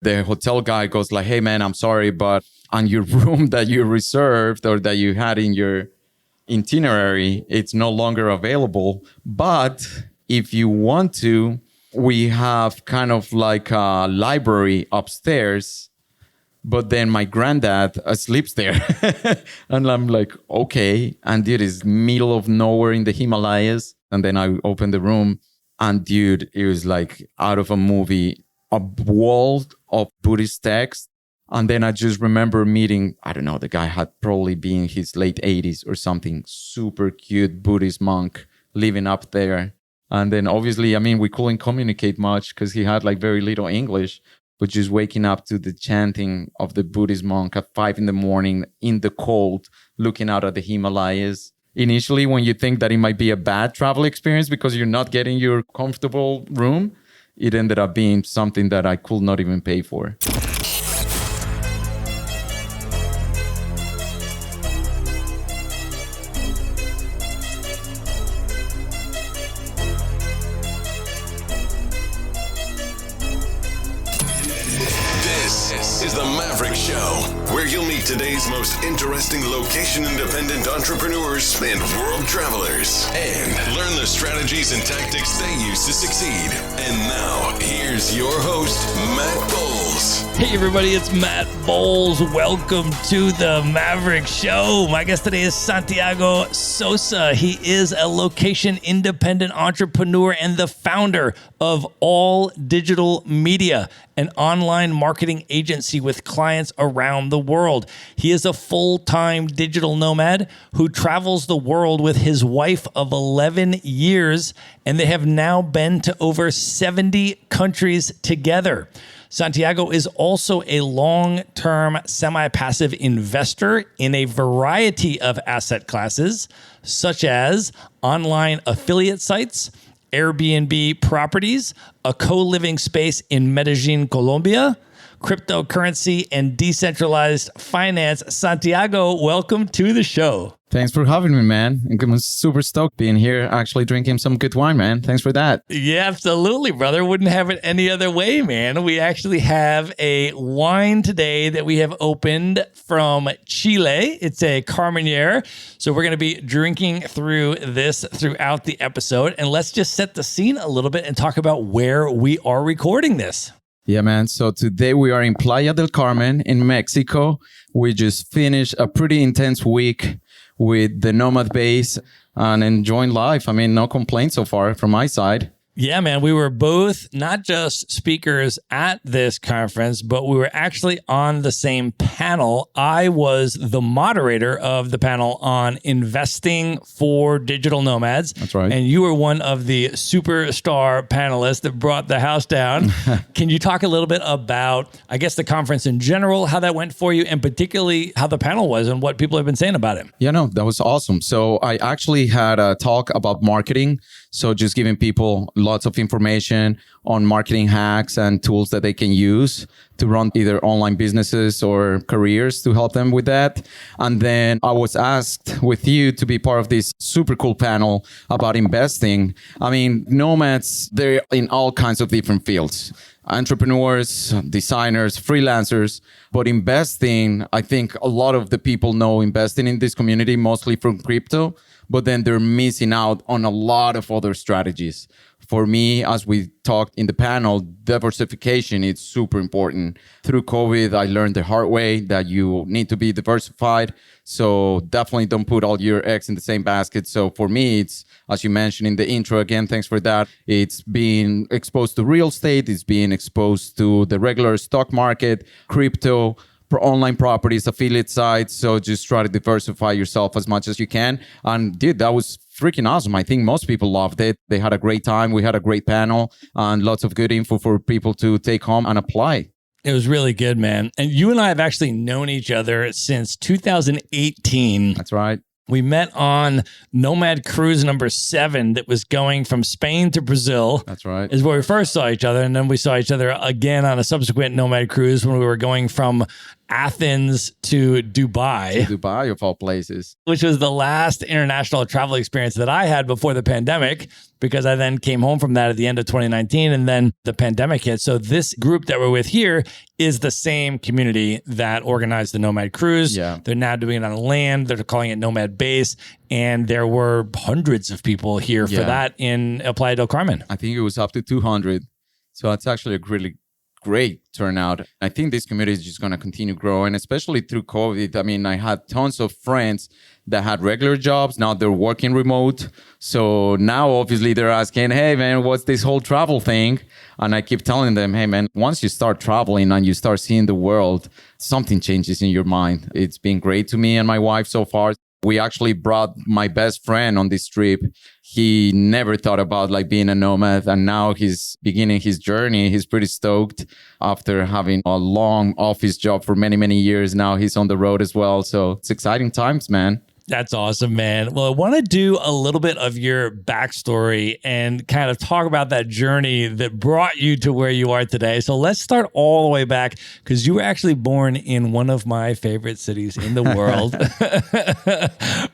The hotel guy goes like, hey man, I'm sorry, but on your room that you reserved or that you had in your itinerary, it's no longer available. But if you want to, we have kind of like a library upstairs, but then my granddad sleeps there. And I'm like, okay. And dude, it's middle of nowhere in the Himalayas. And then I opened the room and dude, it was like out of a movie, a wall of Buddhist text. And then I just remember meeting, I don't know, the guy had probably been in his late 80s or something, super cute Buddhist monk living up there. And then obviously, I mean, we couldn't communicate much because he had like very little English, but just waking up to the chanting of the Buddhist monk at 5 a.m. in the cold, looking out at the Himalayas. Initially, when you think that it might be a bad travel experience because you're not getting your comfortable room, it ended up being something that I could not even pay for. This is the Maverick Show, where you'll meet today's most interesting location-independent entrepreneurs and world travelers, and learn the strategies and tactics they use to succeed. And now, here's your host, Matt Bowles. Hey everybody, it's Matt Bowles. Welcome to the Maverick Show. My guest today is Santiago Sosa. He is a location-independent entrepreneur and the founder of All Digital Media, an online marketing agency with clients around the world. He is a full-time digital nomad who travels the world with his wife of 11 years, and they have now been to over 70 countries together. Santiago is also a long-term semi-passive investor in a variety of asset classes, such as online affiliate sites, Airbnb properties, a co-living space in Medellin, Colombia, cryptocurrency, and decentralized finance. Santiago, welcome to the show. Thanks for having me, man. I'm super stoked being here, actually drinking some good wine, man. Thanks for that. Yeah, absolutely, brother. Wouldn't have it any other way, man. We actually have a wine today that we have opened from Chile. It's a Carmenere. So we're going to be drinking through this throughout the episode. And let's just set the scene a little bit and talk about where we are recording this. Yeah, man. So today we are in Playa del Carmen in Mexico. We just finished a pretty intense week with the Nomad base and enjoying life. I mean, no complaints so far from my side. Yeah, man, we were both not just speakers at this conference, but we were actually on the same panel. I was the moderator of the panel on investing for digital nomads. That's right. And you were one of the superstar panelists that brought the house down. Can you talk a little bit about, I guess, the conference in general, how that went for you, and particularly how the panel was and what people have been saying about it? Yeah, no, that was awesome. So I actually had a talk about marketing. So just giving people lots of information on marketing hacks and tools that they can use to run either online businesses or careers to help them with that. And then I was asked with you to be part of this super cool panel about investing. I mean, nomads, they're in all kinds of different fields. Entrepreneurs, designers, freelancers, but investing, I think a lot of the people know investing in this community, mostly from crypto, but then they're missing out on a lot of other strategies. For me, as we talked in the panel, diversification is super important. Through COVID, I learned the hard way that you need to be diversified. So definitely don't put all your eggs in the same basket. So for me, it's, as you mentioned in the intro, again, thanks for that. It's being exposed to real estate. It's being exposed to the regular stock market, crypto, online properties, affiliate sites. So just try to diversify yourself as much as you can. And dude, that was freaking awesome. I think most people loved it. They had a great time. We had a great panel and lots of good info for people to take home and apply. It was really good, man. And you and I have actually known each other since 2018. That's right. We met on Nomad Cruise number 7 that was going from Spain to Brazil. That's right. Is where we first saw each other. And then we saw each other again on a subsequent Nomad Cruise when we were going from Athens to Dubai. To Dubai, of all places. Which was the last international travel experience that I had before the pandemic. because I then came home from that at the end of 2019 and then the pandemic hit. So this group that we're with here is the same community that organized the Nomad Cruise. Yeah. They're now doing it on land. They're calling it Nomad Base. And there were hundreds of people here for that in Playa del Carmen. I think it was up to 200. So it's actually a really great turnout. I think this community is just going to continue growing, especially through COVID. I mean, I had tons of friends that had regular jobs. Now they're working remote. So now obviously they're asking, hey man, what's this whole travel thing? And I keep telling them, hey man, once you start traveling and you start seeing the world, something changes in your mind. It's been great to me and my wife so far. We actually brought my best friend on this trip. He never thought about like being a nomad, and now he's beginning his journey. He's pretty stoked after having a long office job for many, many years. Now he's on the road as well. So it's exciting times, man. That's awesome, man. Well, I want to do a little bit of your backstory and kind of talk about that journey that brought you to where you are today. So let's start all the way back, because you were actually born in one of my favorite cities in the world.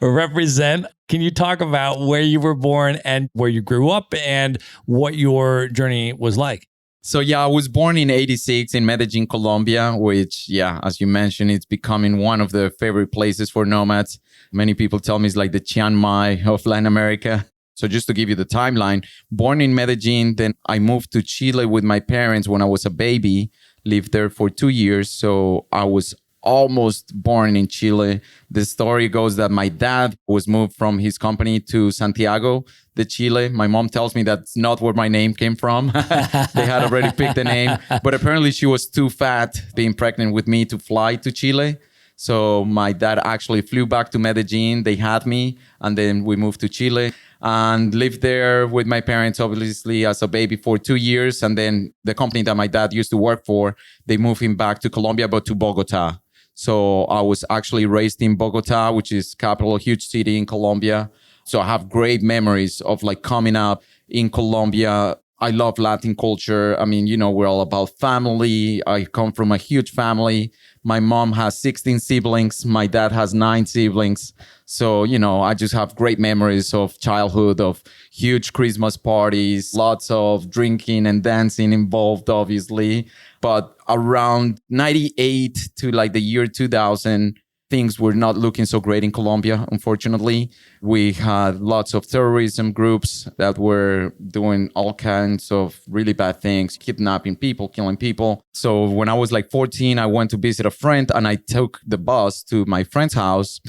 Represent. Can you talk about where you were born and where you grew up and what your journey was like? So yeah, I was born in 86 in Medellin, Colombia, which, yeah, as you mentioned, it's becoming one of the favorite places for nomads. Many people tell me it's like the Chiang Mai of Latin America. So just to give you the timeline, born in Medellin, then I moved to Chile with my parents when I was a baby, lived there for 2 years. So I was almost born in Chile. The story goes that my dad was moved from his company to Santiago de Chile. My mom tells me that's not where my name came from. They had already picked the name, but apparently she was too fat being pregnant with me to fly to Chile. So my dad actually flew back to Medellin. They had me, and then we moved to Chile and lived there with my parents, obviously, as a baby for 2 years. And then the company that my dad used to work for, they moved him back to Colombia, but to Bogota. So I was actually raised in Bogota, which is capital, huge city in Colombia. So I have great memories of like coming up in Colombia. I love Latin culture. I mean, you know, we're all about family. I come from a huge family. My mom has 16 siblings. My dad has 9 siblings. So, you know, I just have great memories of childhood, of huge Christmas parties, lots of drinking and dancing involved, obviously. But around 98 to like the year 2000, things were not looking so great in Colombia, unfortunately. We had lots of terrorism groups that were doing all kinds of really bad things, kidnapping people, killing people. So when I was like 14, I went to visit a friend and I took the bus to my friend's house.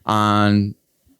And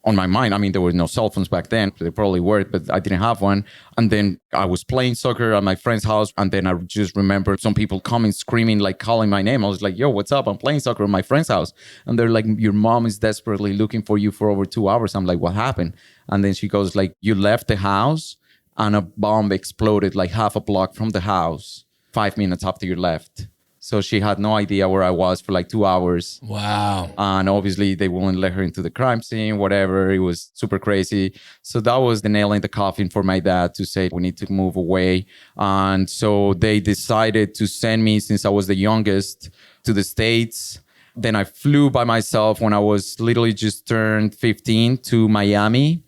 on my mind, I mean, there were no cell phones back then. They probably were, but I didn't have one. And then I was playing soccer at my friend's house. And then I just remember some people coming, screaming, like calling my name. I was like, yo, what's up? I'm playing soccer at my friend's house. And they're like, your mom is desperately looking for you for over 2 hours. I'm like, what happened? And then she goes like, you left the house and a bomb exploded like half a block from the house 5 minutes after you left. So she had no idea where I was for like 2 hours. Wow. And obviously they wouldn't let her into the crime scene, whatever. It was super crazy. So that was the nail in the coffin for my dad to say, we need to move away. And so they decided to send me, since I was the youngest, to the States. Then I flew by myself when I was literally just turned 15 to Miami.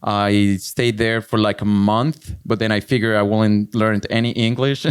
I stayed there for like a month, but then I figured I wouldn't learn any English.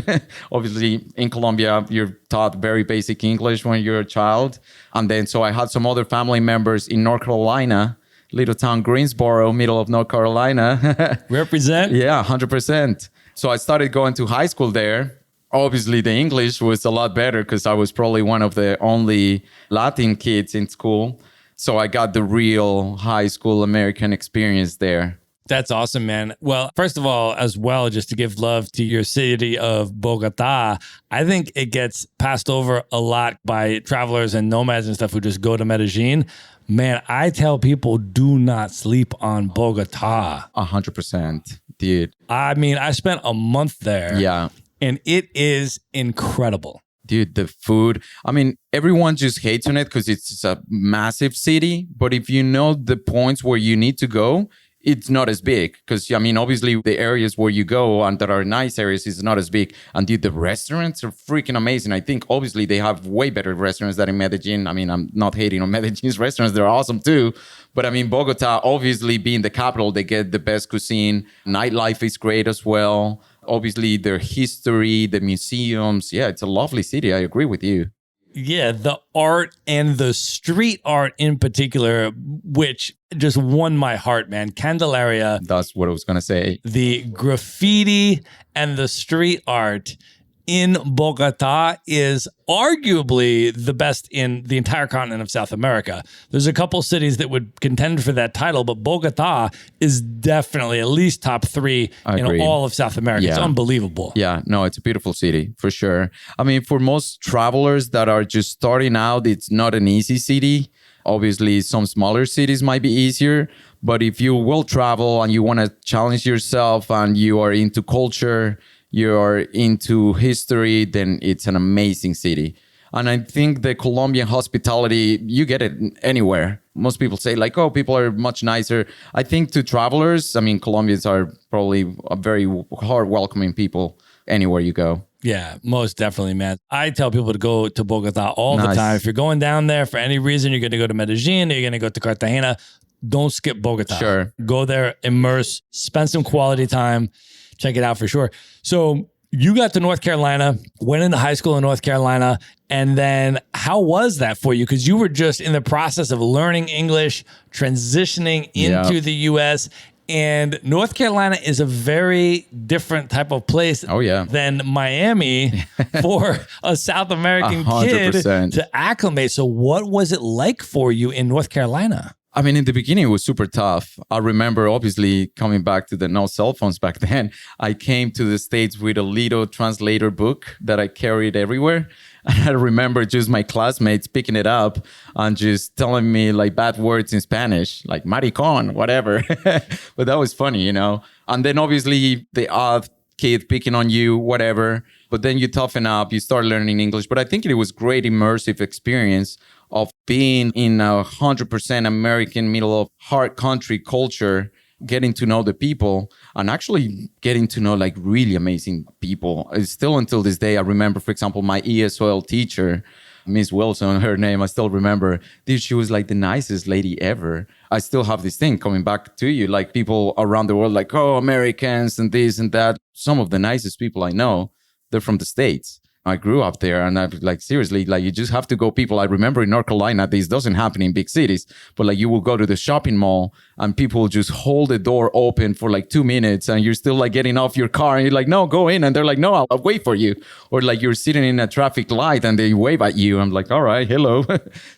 Obviously, in Colombia, you're taught very basic English when you're a child. And then so I had some other family members in North Carolina, little town Greensboro, middle of North Carolina. Represent? Yeah, 100%. So I started going to high school there. Obviously, the English was a lot better because I was probably one of the only Latin kids in school. So I got the real high school American experience there. That's awesome, man. Well, first of all, as well, just to give love to your city of Bogota, I think it gets passed over a lot by travelers and nomads and stuff who just go to Medellin. Man, I tell people, do not sleep on Bogota. 100%, dude. I mean, I spent a month there. Yeah. And it is incredible. Dude, the food. I mean, everyone just hates on it because it's a massive city. But if you know the points where you need to go, it's not as big because, I mean, obviously the areas where you go and that are nice areas is not as big. And dude, the restaurants are freaking amazing. I think obviously they have way better restaurants than in Medellin. I mean, I'm not hating on Medellin's restaurants. They're awesome too. But I mean, Bogota, obviously being the capital, they get the best cuisine. Nightlife is great as well. Obviously their history, the museums. Yeah, it's a lovely city. I agree with you. Yeah, the art and the street art in particular, which just won my heart, man. Candelaria. That's what I was going to say. The graffiti and the street art in Bogota is arguably the best in the entire continent of South America. There's a couple cities that would contend for that title, but Bogota is definitely at least top 3 in all of South America. Yeah. It's unbelievable. Yeah, no, it's a beautiful city for sure. I mean, for most travelers that are just starting out, it's not an easy city. Obviously, some smaller cities might be easier, but if you will travel and you want to challenge yourself and you are into culture, you're into history, then it's an amazing city. And I think the Colombian hospitality, you get it anywhere. Most people say like, oh, people are much nicer. I think to travelers, I mean, Colombians are probably a very hard welcoming people anywhere you go. Yeah, most definitely, man. I tell people to go to Bogota all the time. If you're going down there for any reason, you're going to go to Medellin, or you're going to go to Cartagena, don't skip Bogota. Sure. Go there, immerse, spend some quality time. Check it out for sure. So you got to North Carolina, went into high school in North Carolina, and then how was that for you? Because you were just in the process of learning English, transitioning into the U.S., and North Carolina is a very different type of place than Miami for a South American 100%. Kid to acclimate. So what was it like for you in North Carolina? I mean, in the beginning, it was super tough. I remember, obviously, coming back to the no cell phones back then, I came to the States with a little translator book that I carried everywhere. And I remember just my classmates picking it up and just telling me like bad words in Spanish, like maricon, whatever. But that was funny, you know? And then obviously the odd kid picking on you, whatever. But then you toughen up, you start learning English. But I think it was great immersive experience of being in 100% American middle of hard country culture, getting to know the people and actually getting to know like really amazing people. It's still until this day, I remember, for example, my ESOL teacher, Miss Wilson, her name, I still remember. Dude, she was like the nicest lady ever. I still have this thing coming back to you, like people around the world, like, oh, Americans and this and that. Some of the nicest people I know, they're from the States. I grew up there and I'm like, seriously, like you just have to go. People, I remember in North Carolina, this doesn't happen in big cities, but like you will go to the shopping mall and people just hold the door open for like 2 minutes and you're still like getting off your car and you're like, no, go in. And they're like, no, I'll wait for you. Or like you're sitting in a traffic light and they wave at you. I'm like, all right, hello.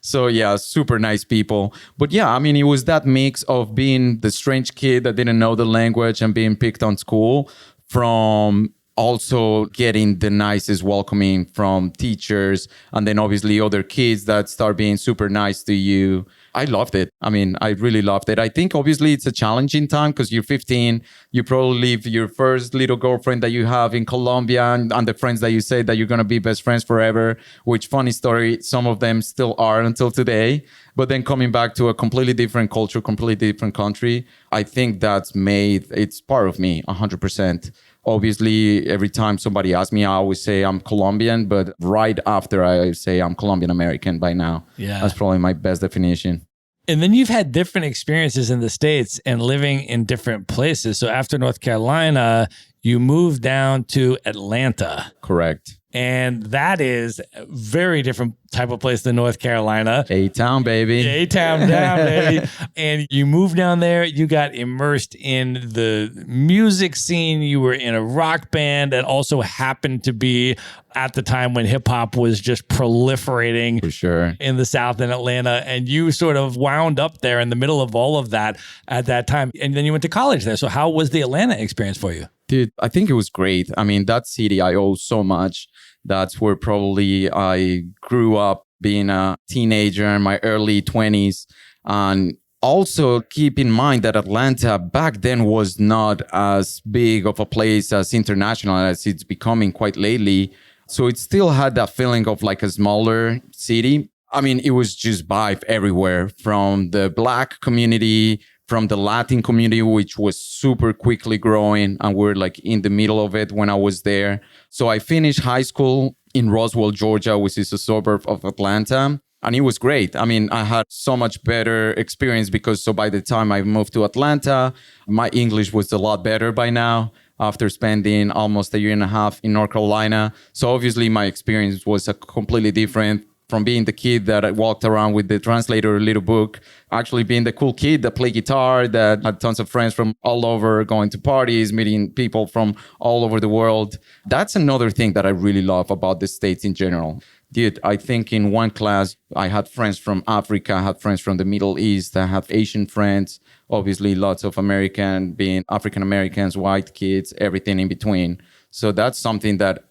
So yeah, super nice people. But yeah, I mean, it was that mix of being the strange kid that didn't know the language and being picked on school from also getting the nicest welcoming from teachers and then obviously other kids that start being super nice to you. I loved it. I mean, I really loved it. I think obviously it's a challenging time because you're 15. You probably leave your first little girlfriend that you have in Colombia and the friends that you say that you're going to be best friends forever, which funny story, some of them still are until today. But then coming back to a completely different culture, completely different country, I think it's part of me 100%. Obviously, every time somebody asks me, I always say I'm Colombian, but right after I say I'm Colombian American by now. Yeah. That's probably my best definition. And then you've had different experiences in the States and living in different places. So after North Carolina, you moved down to Atlanta. Correct. And that is a very different type of place than North Carolina. A-town, baby. A-town down, baby. And you moved down there. You got immersed in the music scene. You were in a rock band that also happened to be at the time when hip hop was just proliferating for sure in the South in Atlanta. And you sort of wound up there in the middle of all of that at that time. And then you went to college there. So how was the Atlanta experience for you? Dude, I think it was great. I mean, that city I owe so much. That's where probably I grew up being a teenager in my early 20s. And also keep in mind that Atlanta back then was not as big of a place as international as it's becoming quite lately. So it still had that feeling of like a smaller city. I mean, it was just vibe everywhere from the Black community, from the Latin community, which was super quickly growing. And we're like in the middle of it when I was there. So I finished high school in Roswell, Georgia, which is a suburb of Atlanta. And it was great. I mean, I had so much better experience because so by the time I moved to Atlanta, my English was a lot better by now after spending almost a year and a half in North Carolina. So obviously my experience was a completely different from being the kid that I walked around with the translator little book, actually being the cool kid that played guitar, that had tons of friends from all over, going to parties, meeting people from all over the world. That's another thing that I really love about the States in general. Dude, I think in one class, I had friends from Africa, I had friends from the Middle East, I had Asian friends, obviously lots of American, being African Americans, white kids, everything in between. So that's something that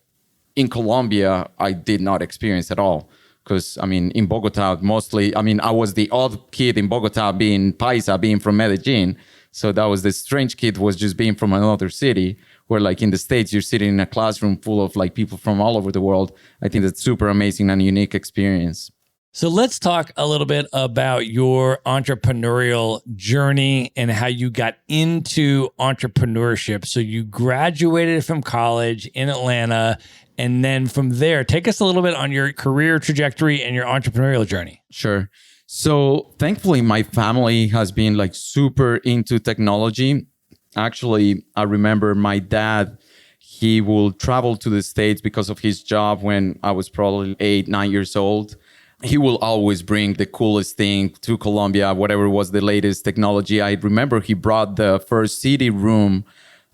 in Colombia, I did not experience at all. Because, I mean, in Bogota, mostly, I mean, I was the odd kid in Bogota being Paisa, being from Medellin. So that was the strange kid was just being from another city, where like in the States, you're sitting in a classroom full of like people from all over the world. I think that's super amazing and unique experience. So let's talk a little bit about your entrepreneurial journey and how you got into entrepreneurship. So you graduated from college in Atlanta, and then from there, take us a little bit on your career trajectory and your entrepreneurial journey. Sure. So thankfully, my family has been like super into technology. Actually, I remember my dad, he will travel to the States because of his job when I was probably 8, 9 years old. He will always bring the coolest thing to Colombia, whatever was the latest technology. I remember he brought the first CD room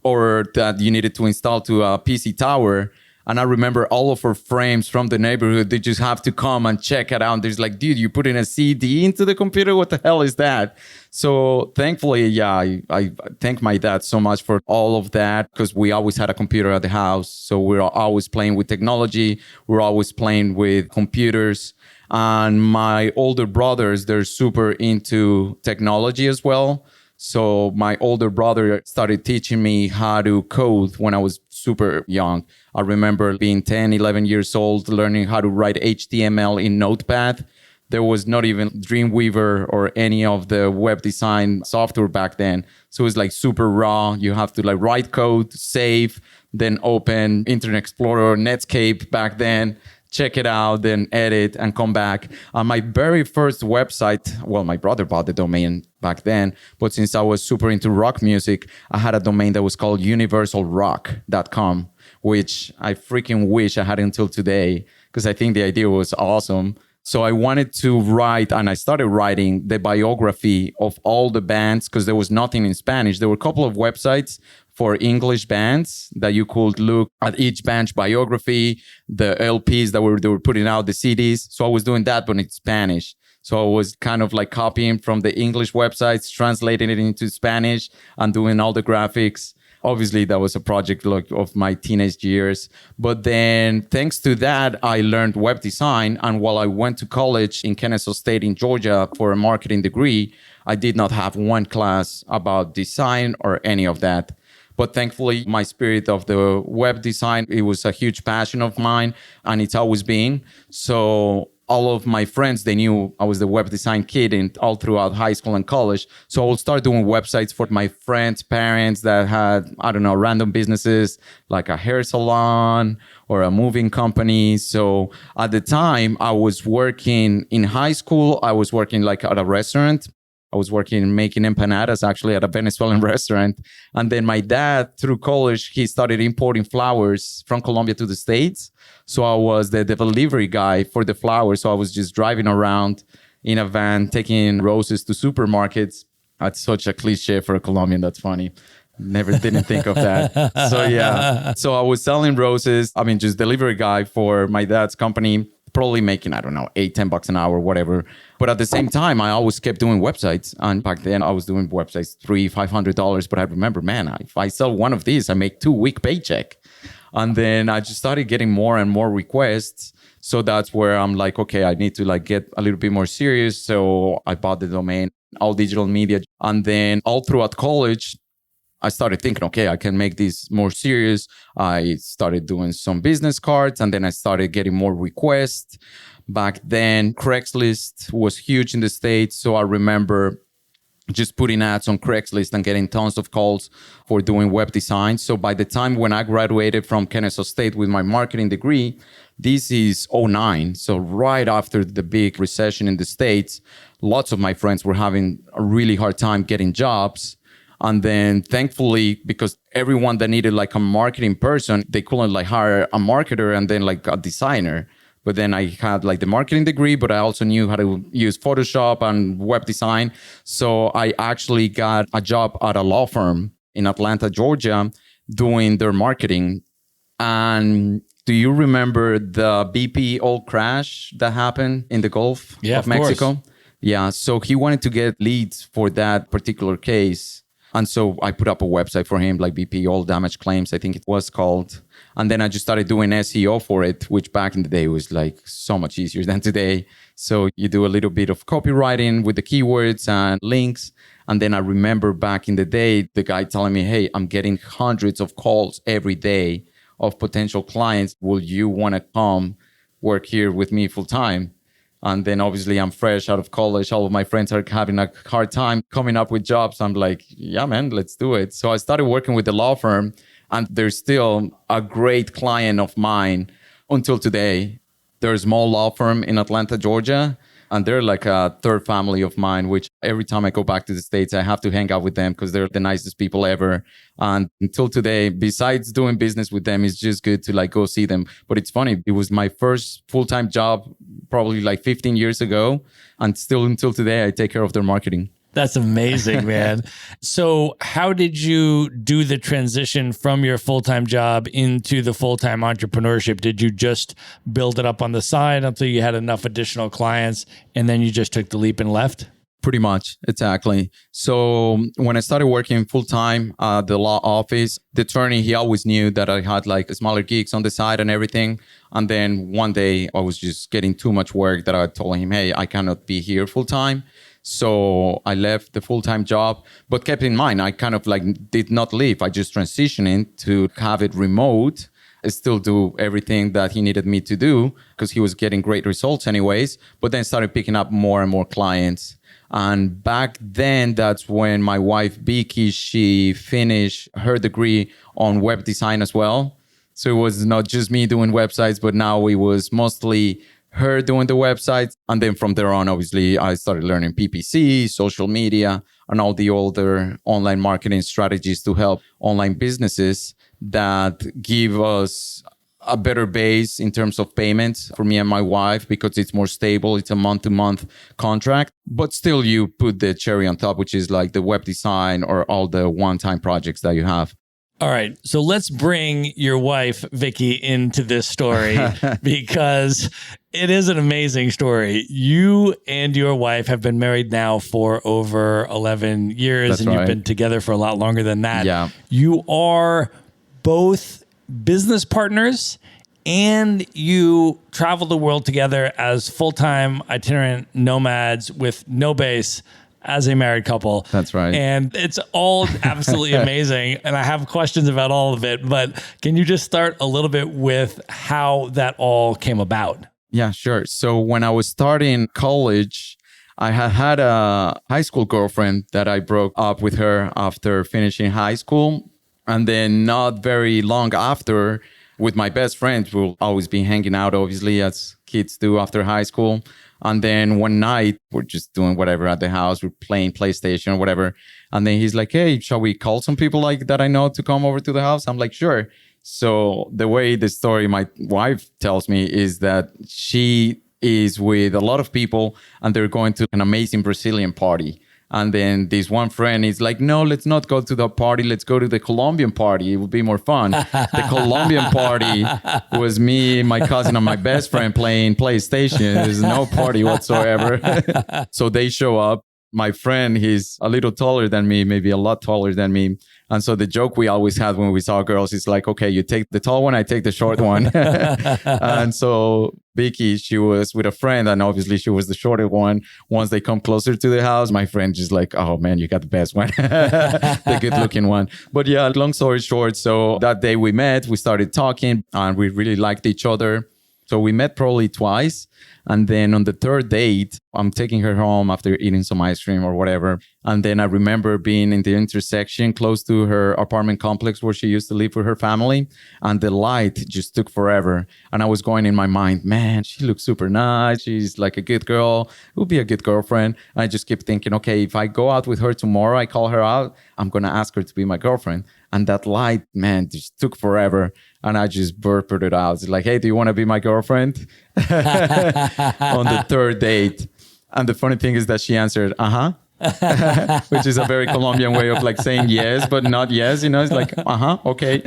or that you needed to install to a PC tower. And I remember all of our frames from the neighborhood, they just have to come and check it out. There's like, dude, you put in a CD into the computer? What the hell is that? So thankfully, yeah, I thank my dad so much for all of that because we always had a computer at the house. So we're always playing with technology. We're always playing with computers. And my older brothers, they're super into technology as well. So my older brother started teaching me how to code when I was super young. I remember being 10, 11 years old, learning how to write HTML in Notepad. There was not even Dreamweaver or any of the web design software back then. So it was like super raw. You have to like write code, save, then open Internet Explorer, Netscape back then. Check it out, then edit and come back. My very first website, well, my brother bought the domain back then, but since I was super into rock music, I had a domain that was called universalrock.com, which I freaking wish I had until today because I think the idea was awesome. So I wanted to write, and I started writing the biography of all the bands because there was nothing in Spanish. There were a couple of websites for English bands that you could look at each band's biography, the LPs that they were putting out, the CDs. So I was doing that, but in Spanish. So I was kind of like copying from the English websites, translating it into Spanish and doing all the graphics. Obviously, that was a project of my teenage years. But then thanks to that, I learned web design. And while I went to college in Kennesaw State in Georgia for a marketing degree, I did not have one class about design or any of that. But thankfully, my spirit of the web design, it was a huge passion of mine, and it's always been. So all of my friends, they knew I was the web design kid and all throughout high school and college. So I would start doing websites for my friends' parents that had, I don't know, random businesses like a hair salon or a moving company. So at the time I was working in high school, I was working like at a restaurant. I was working making empanadas actually at a Venezuelan restaurant. And then my dad, through college, he started importing flowers from Colombia to the States. So I was the delivery guy for the flowers. So I was just driving around in a van, taking roses to supermarkets. That's such a cliche for a Colombian. That's funny. Didn't think of that. So yeah. So I was selling roses. I mean, just delivery guy for my dad's company. Probably making, I don't know, $8-10 an hour, whatever. But at the same time, I always kept doing websites. And back then I was doing websites, $300-500. But I remember, man, if I sell one of these, I make 2-week paycheck. And then I just started getting more and more requests. So that's where I'm like, okay, I need to like get a little bit more serious. So I bought the domain, All Digital Media. And then all throughout college, I started thinking, okay, I can make this more serious. I started doing some business cards, and then I started getting more requests. Back then, Craigslist was huge in the States. So I remember just putting ads on Craigslist and getting tons of calls for doing web design. So by the time when I graduated from Kennesaw State with my marketing degree, this is '09. So right after the big recession in the States, lots of my friends were having a really hard time getting jobs. And then thankfully, because everyone that needed like a marketing person, they couldn't like hire a marketer and then like a designer. But then I had like the marketing degree, but I also knew how to use Photoshop and web design. So I actually got a job at a law firm in Atlanta, Georgia, doing their marketing. And do you remember the BP oil crash that happened in the Gulf of Mexico? Course. Yeah. So he wanted to get leads for that particular case. And so I put up a website for him, like BP Oil Damage Claims, I think it was called. And then I just started doing SEO for it, which back in the day was like so much easier than today. So you do a little bit of copywriting with the keywords and links. And then I remember back in the day, the guy telling me, hey, I'm getting hundreds of calls every day of potential clients. Will you want to come work here with me full time? And then obviously I'm fresh out of college. All of my friends are having a hard time coming up with jobs. I'm like, yeah, man, let's do it. So I started working with the law firm, and they're still a great client of mine until today. They're a small law firm in Atlanta, Georgia, and they're like a third family of mine, which every time I go back to the States, I have to hang out with them because they're the nicest people ever. And until today, besides doing business with them, it's just good to like go see them. But it's funny, it was my first full-time job probably like 15 years ago. And still until today, I take care of their marketing. That's amazing, man. So how did you do the transition from your full-time job into the full-time entrepreneurship? Did you just build it up on the side until you had enough additional clients and then you just took the leap and left? Pretty much, exactly. So when I started working full-time at the law office, the attorney, he always knew that I had like smaller gigs on the side and everything. And then one day I was just getting too much work that I told him, hey, I cannot be here full-time. So I left the full-time job, but kept in mind, I kind of like did not leave. I just transitioned to have it remote. I still do everything that he needed me to do because he was getting great results anyways, but then started picking up more and more clients. And back then, that's when my wife, Vicky, she finished her degree on web design as well. So it was not just me doing websites, but now it was mostly her doing the websites. And then from there on, obviously, I started learning PPC, social media, and all the older online marketing strategies to help online businesses that give us a better base in terms of payments for me and my wife because it's more stable. It's a month-to-month contract, but still you put the cherry on top, which is like the web design or all the one-time projects that you have. All right. So let's bring your wife, Vicky, into this story because it is an amazing story. You and your wife have been married now for over 11 years. That's and right. You've been together for a lot longer than that. Yeah. You are both business partners and you travel the world together as full-time itinerant nomads with no base as a married couple. That's right. And it's all absolutely amazing. And I have questions about all of it, but can you just start a little bit with how that all came about? Yeah, sure. So when I was starting college, I had a high school girlfriend that I broke up with her after finishing high school. And then not very long after, with my best friends, we'll always be hanging out, obviously, as kids do after high school. And then one night, we're just doing whatever at the house. We're playing PlayStation or whatever. And then he's like, hey, shall we call some people like that I know to come over to the house? I'm like, sure. So the way the story my wife tells me is that she is with a lot of people and they're going to an amazing Brazilian party. And then this one friend is like, no, let's not go to the party. Let's go to the Colombian party. It would be more fun. The Colombian party was me, my cousin, and my best friend playing PlayStation. There's no party whatsoever. So they show up. My friend, he's a little taller than me, maybe a lot taller than me. And so the joke we always had when we saw girls is like, okay, you take the tall one, I take the short one. And so Vicky, she was with a friend and obviously she was the shorter one. Once they come closer to the house, my friend just like, oh man, you got the best one, the good looking one. But yeah, long story short, so that day we met, we started talking and we really liked each other. So we met probably twice. And then on the third date, I'm taking her home after eating some ice cream or whatever. And then I remember being in the intersection close to her apartment complex where she used to live with her family. And the light just took forever. And I was going in my mind, man, she looks super nice. She's like a good girl. Would be a good girlfriend. And I just keep thinking, okay, if I go out with her tomorrow, I call her out, I'm going to ask her to be my girlfriend. And that light, man, just took forever. And I just burped it out. It's like, hey, do you want to be my girlfriend? On the third date. And the funny thing is that she answered, which is a very Colombian way of like saying yes, but not yes. It's like, okay.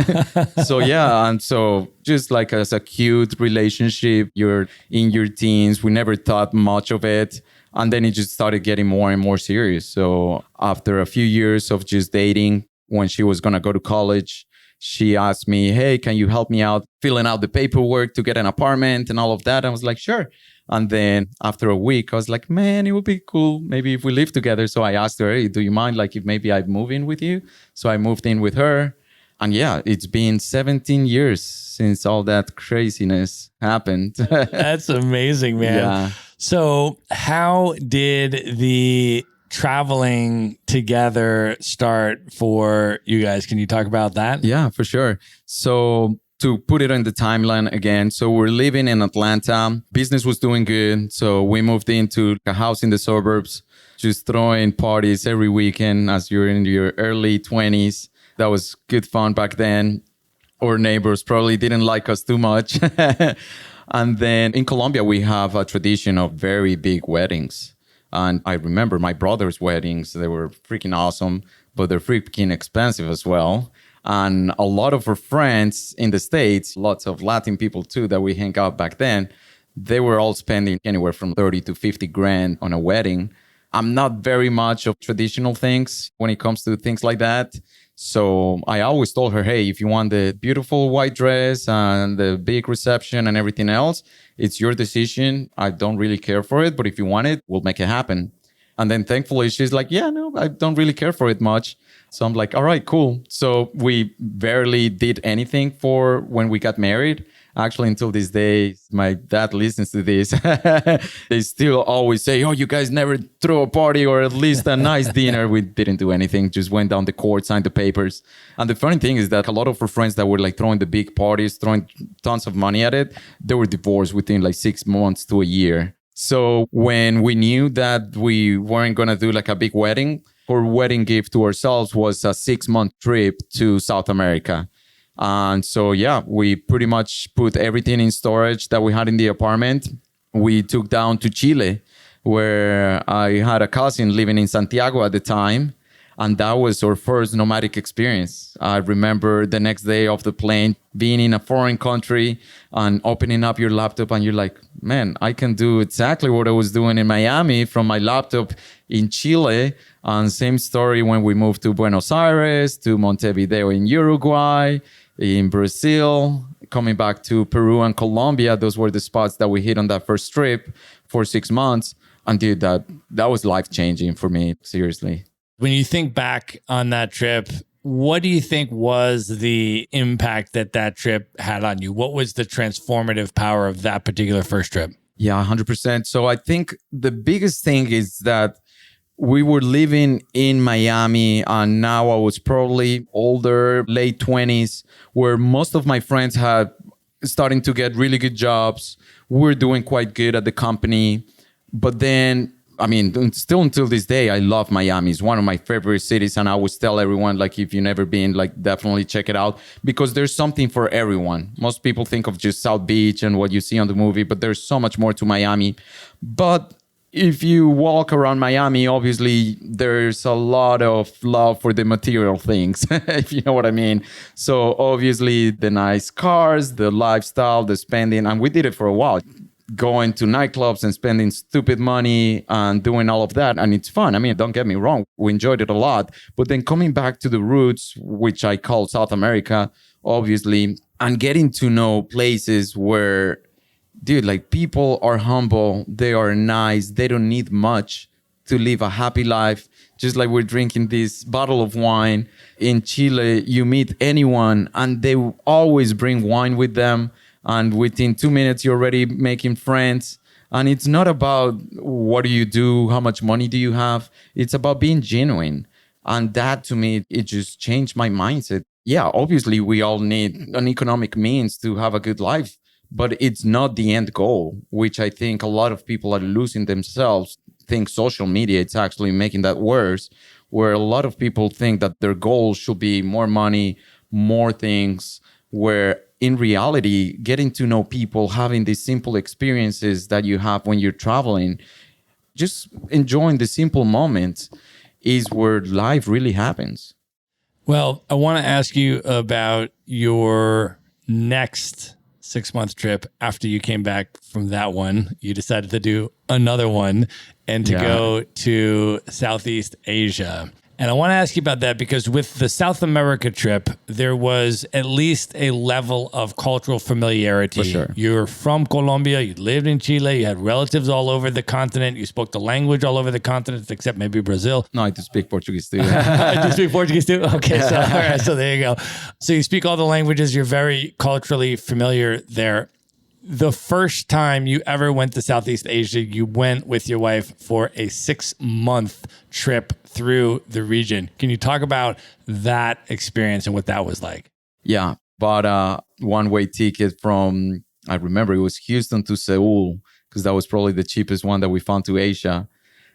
So yeah. And so just like as a cute relationship, you're in your teens. We never thought much of it. And then it just started getting more and more serious. So after a few years of just dating, when she was going to go to college, she asked me, hey, can you help me out filling out the paperwork to get an apartment and all of that? I was like, sure. And then after a week, I was like, man, it would be cool maybe if we live together. So I asked her, hey, do you mind like if maybe I move in with you? So I moved in with her. And yeah, it's been 17 years since all that craziness happened. That's amazing, man. Yeah. So how did the traveling together start for you guys? Can you talk about that? Yeah, for sure. So to put it on the timeline again, so we're living in Atlanta. Business was doing good. So we moved into a house in the suburbs, just throwing parties every weekend as you're in your early 20s. That was good fun back then. Our neighbors probably didn't like us too much. And then in Colombia, we have a tradition of very big weddings. And I remember my brother's weddings. They were freaking awesome, but they're freaking expensive as well. And a lot of our friends in the States, lots of Latin people too, that we hang out back then, they were all spending anywhere from 30 to 50 grand on a wedding. I'm not very much of traditional things when it comes to things like that. So I always told her, hey, if you want the beautiful white dress and the big reception and everything else, it's your decision. I don't really care for it, but if you want it, we'll make it happen. And then thankfully, she's like, yeah, no, I don't really care for it much. So I'm like, all right, cool. So we barely did anything for when we got married. Actually, until this day, my dad listens to this. They still always say, oh, you guys never throw a party or at least a nice dinner. We didn't do anything, just went down the court, signed the papers. And the funny thing is that a lot of our friends that were like throwing the big parties, throwing tons of money at it, they were divorced within like 6 months to a year. So when we knew that we weren't going to do like a big wedding, our wedding gift to ourselves was a 6-month trip to South America. And so, yeah, we pretty much put everything in storage that we had in the apartment. We took down to Chile, where I had a cousin living in Santiago at the time. And that was our first nomadic experience. I remember the next day off the plane, being in a foreign country and opening up your laptop and you're like, man, I can do exactly what I was doing in Miami from my laptop in Chile. And same story when we moved to Buenos Aires, to Montevideo in Uruguay, in Brazil, coming back to Peru and Colombia. Those were the spots that we hit on that first trip for 6 months. And dude, that was life-changing for me, seriously. When you think back on that trip, what do you think was the impact that trip had on you? What was the transformative power of that particular first trip? Yeah, 100%. So I think the biggest thing is that we were living in Miami and now I was probably older, late 20s, where most of my friends had starting to get really good jobs. We were doing quite good at the company. But then, I mean, still until this day, I love Miami. It's one of my favorite cities. And I always tell everyone, like, if you've never been, like, definitely check it out because there's something for everyone. Most people think of just South Beach and what you see on the movie, but there's so much more to Miami. But if you walk around Miami, obviously, there's a lot of love for the material things, if you know what I mean. So obviously, the nice cars, the lifestyle, the spending, and we did it for a while. Going to nightclubs and spending stupid money and doing all of that. And it's fun. I mean, don't get me wrong. We enjoyed it a lot. But then coming back to the roots, which I call South America, obviously, and getting to know places where, dude, like people are humble. They are nice. They don't need much to live a happy life. Just like we're drinking this bottle of wine. In Chile, you meet anyone and they always bring wine with them. And within 2 minutes, you're already making friends. And it's not about what do you do, how much money do you have. It's about being genuine. And that to me, it just changed my mindset. Yeah, obviously we all need an economic means to have a good life, but it's not the end goal, which I think a lot of people are losing themselves. Think social media, it's actually making that worse, where a lot of people think that their goal should be more money, more things, where in reality, getting to know people, having these simple experiences that you have when you're traveling, just enjoying the simple moments is where life really happens. Well, I want to ask you about your next 6-month trip after you came back from that one. You decided to do another one and to go to Southeast Asia. And I want to ask you about that because with the South America trip, there was at least a level of cultural familiarity. For sure. You're from Colombia, you lived in Chile, you had relatives all over the continent, you spoke the language all over the continent, except maybe Brazil. No, I do speak Portuguese too. Do you speak Portuguese too? Okay, so, all right, so there you go. So you speak all the languages, you're very culturally familiar there. The first time you ever went to Southeast Asia, you went with your wife for a 6-month trip through the region. Can you talk about that experience and what that was like? Yeah, bought a one-way ticket from, I remember it was Houston to Seoul, because that was probably the cheapest one that we found to Asia.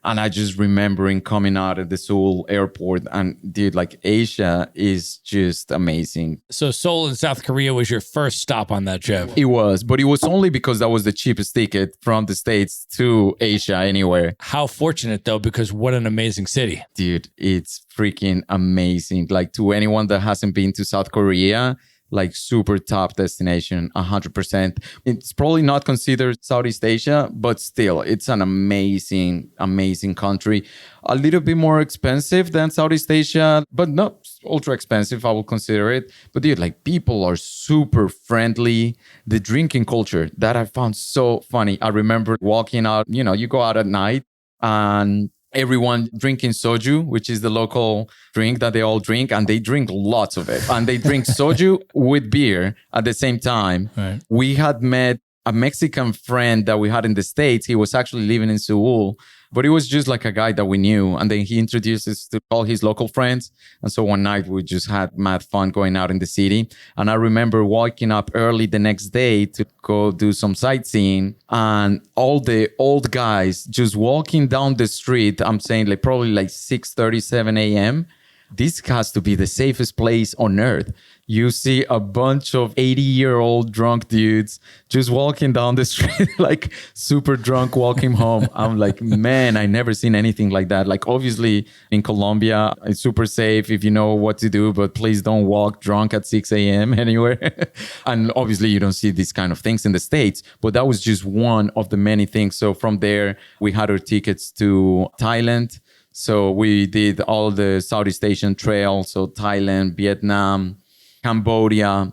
And I just remembering coming out of the Seoul airport and dude, like Asia is just amazing. So Seoul in South Korea was your first stop on that trip. It was, but it was only because that was the cheapest ticket from the States to Asia anywhere. How fortunate though, because what an amazing city. Dude, it's freaking amazing. Like to anyone that hasn't been to South Korea, like super top destination, 100%. It's probably not considered Southeast Asia, but still, it's an amazing, amazing country. A little bit more expensive than Southeast Asia, but not ultra expensive, I will consider it. But dude, like people are super friendly. The drinking culture that I found so funny. I remember walking out, you go out at night and everyone drinking soju, which is the local drink that they all drink, and they drink lots of it. And they drink soju with beer at the same time. Right. We had met a Mexican friend that we had in the States. He was actually living in Seoul, but it was just like a guy that we knew. And then he introduced us to all his local friends. And so one night we just had mad fun going out in the city. And I remember waking up early the next day to go do some sightseeing, and all the old guys just walking down the street. I'm saying like probably like 6:37 a.m. This has to be the safest place on earth. You see a bunch of 80-year-old drunk dudes just walking down the street, like super drunk, walking home. I'm like, man, I never seen anything like that. Like obviously in Colombia, it's super safe if you know what to do, but please don't walk drunk at 6 a.m. anywhere. And obviously you don't see these kind of things in the States, but that was just one of the many things. So from there, we had our tickets to Thailand. So we did all the Southeast Asian trail. So Thailand, Vietnam, Cambodia.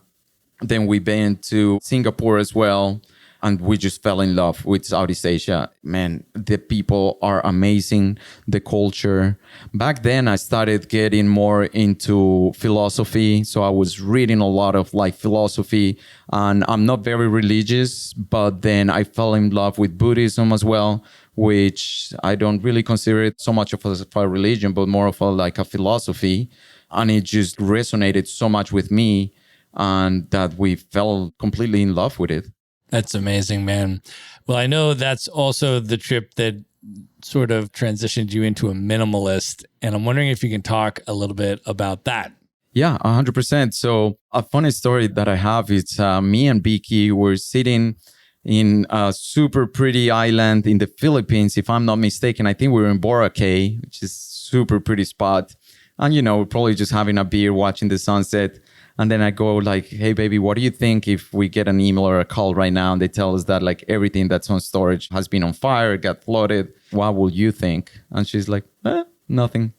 Then we been to Singapore as well. And we just fell in love with Southeast Asia. Man, the people are amazing. The culture. Back then, I started getting more into philosophy. So I was reading a lot of like philosophy. And I'm not very religious, but then I fell in love with Buddhism as well, which I don't really consider it so much of a religion, but more of a philosophy. And it just resonated so much with me, and that we fell completely in love with it. That's amazing, man. Well, I know that's also the trip that sort of transitioned you into a minimalist. And I'm wondering if you can talk a little bit about that. Yeah, 100%. So a funny story that I have is me and Vicky were sitting in a super pretty island in the Philippines, if I'm not mistaken. I think we were in Boracay, which is super pretty spot. And, we're probably just having a beer, watching the sunset. And then I go like, hey, baby, what do you think if we get an email or a call right now and they tell us that like everything that's on storage has been on fire, got flooded? What will you think? And she's like, nothing.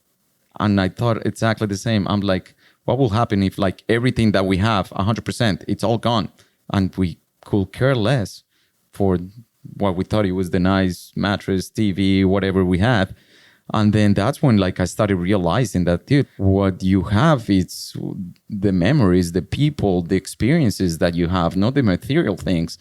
And I thought exactly the same. I'm like, what will happen if like everything that we have, 100%, it's all gone, and we could care less for what we thought it was the nice mattress, TV, whatever we had. And then that's when like I started realizing that, dude, what you have is the memories, the people, the experiences that you have, not the material things.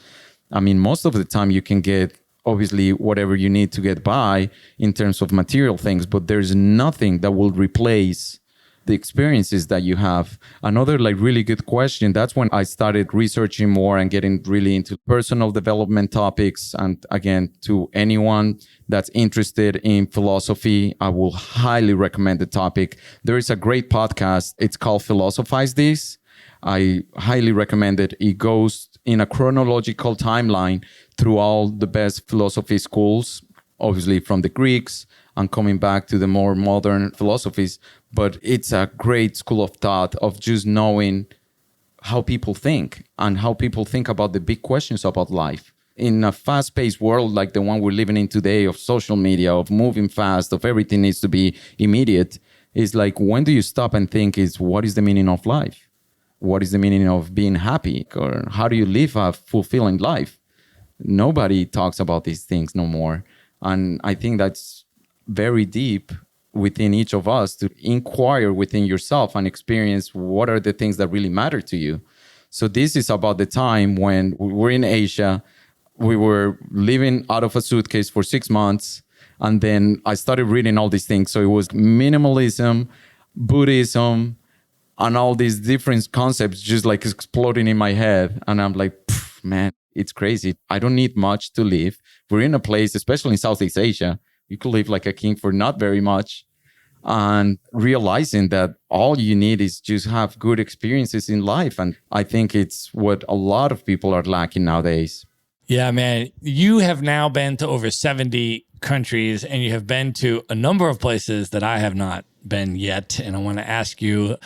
I mean, most of the time you can get obviously whatever you need to get by in terms of material things, but there's nothing that will replace the experiences that you have. Another like really good question. That's when I started researching more and getting really into personal development topics. And again, to anyone that's interested in philosophy, I will highly recommend the topic. There is a great podcast. It's called Philosophize This. I highly recommend it. It goes in a chronological timeline through all the best philosophy schools, obviously from the Greeks and coming back to the more modern philosophies. But it's a great school of thought of just knowing how people think and how people think about the big questions about life. In a fast-paced world like the one we're living in today, of social media, of moving fast, of everything needs to be immediate, it's like, when do you stop and think what is the meaning of life? What is the meaning of being happy? Or how do you live a fulfilling life? Nobody talks about these things no more. And I think that's very deep within each of us to inquire within yourself and experience what are the things that really matter to you. So this is about the time when we were in Asia. We were living out of a suitcase for 6 months. And then I started reading all these things. So it was minimalism, Buddhism, and all these different concepts just like exploding in my head. And I'm like, man, it's crazy. I don't need much to live. We're in a place, especially in Southeast Asia, you could live like a king for not very much. And realizing that all you need is just have good experiences in life. And I think it's what a lot of people are lacking nowadays. Yeah, man. You have now been to over 70 countries, and you have been to a number of places that I have not been yet. And I want to ask you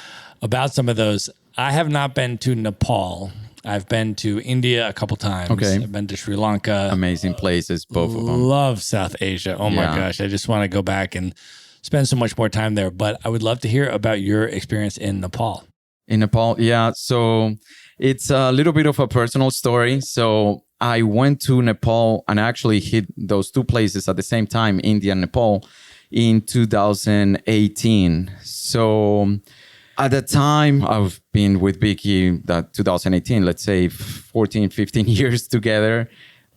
about some of those. I have not been to Nepal. I've been to India a couple times. Okay. I've been to Sri Lanka. Amazing places, both of them. Love South Asia. Oh my gosh. I just want to go back and spend so much more time there. But I would love to hear about your experience in Nepal. In Nepal, yeah. So it's a little bit of a personal story. So I went to Nepal and actually hit those two places at the same time, India and Nepal, in 2018. So at the time, I've been with Vicky, that 2018, let's say 14, 15 years together,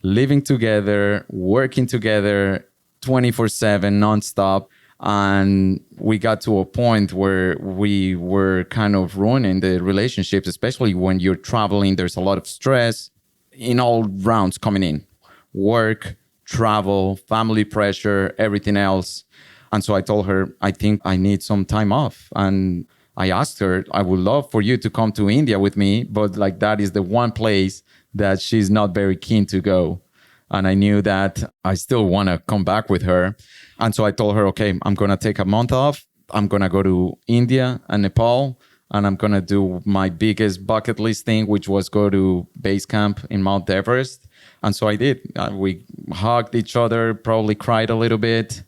living together, working together 24/7, nonstop. And we got to a point where we were kind of ruining the relationships, especially when you're traveling. There's a lot of stress in all rounds coming in. Work, travel, family pressure, everything else. And so I told her, I think I need some time off. And I asked her, I would love for you to come to India with me, but like that is the one place that she's not very keen to go. And I knew that I still want to come back with her. And so I told her, okay, I'm going to take a month off. I'm going to go to India and Nepal, and I'm going to do my biggest bucket list thing, which was go to base camp in Mount Everest. And so I did. We hugged each other, probably cried a little bit.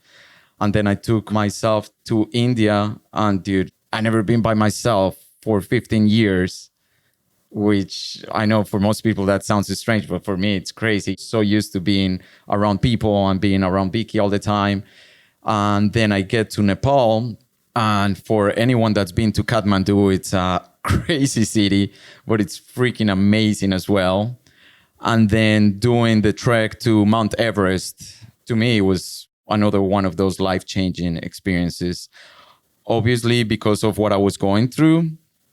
And then I took myself to India. And dude, I never been by myself for 15 years, which I know for most people that sounds strange, but for me, it's crazy. So used to being around people and being around Vicky all the time. And then I get to Nepal. And for anyone that's been to Kathmandu, it's a crazy city, but it's freaking amazing as well. And then doing the trek to Mount Everest, to me, it was another one of those life-changing experiences. Obviously, because of what I was going through,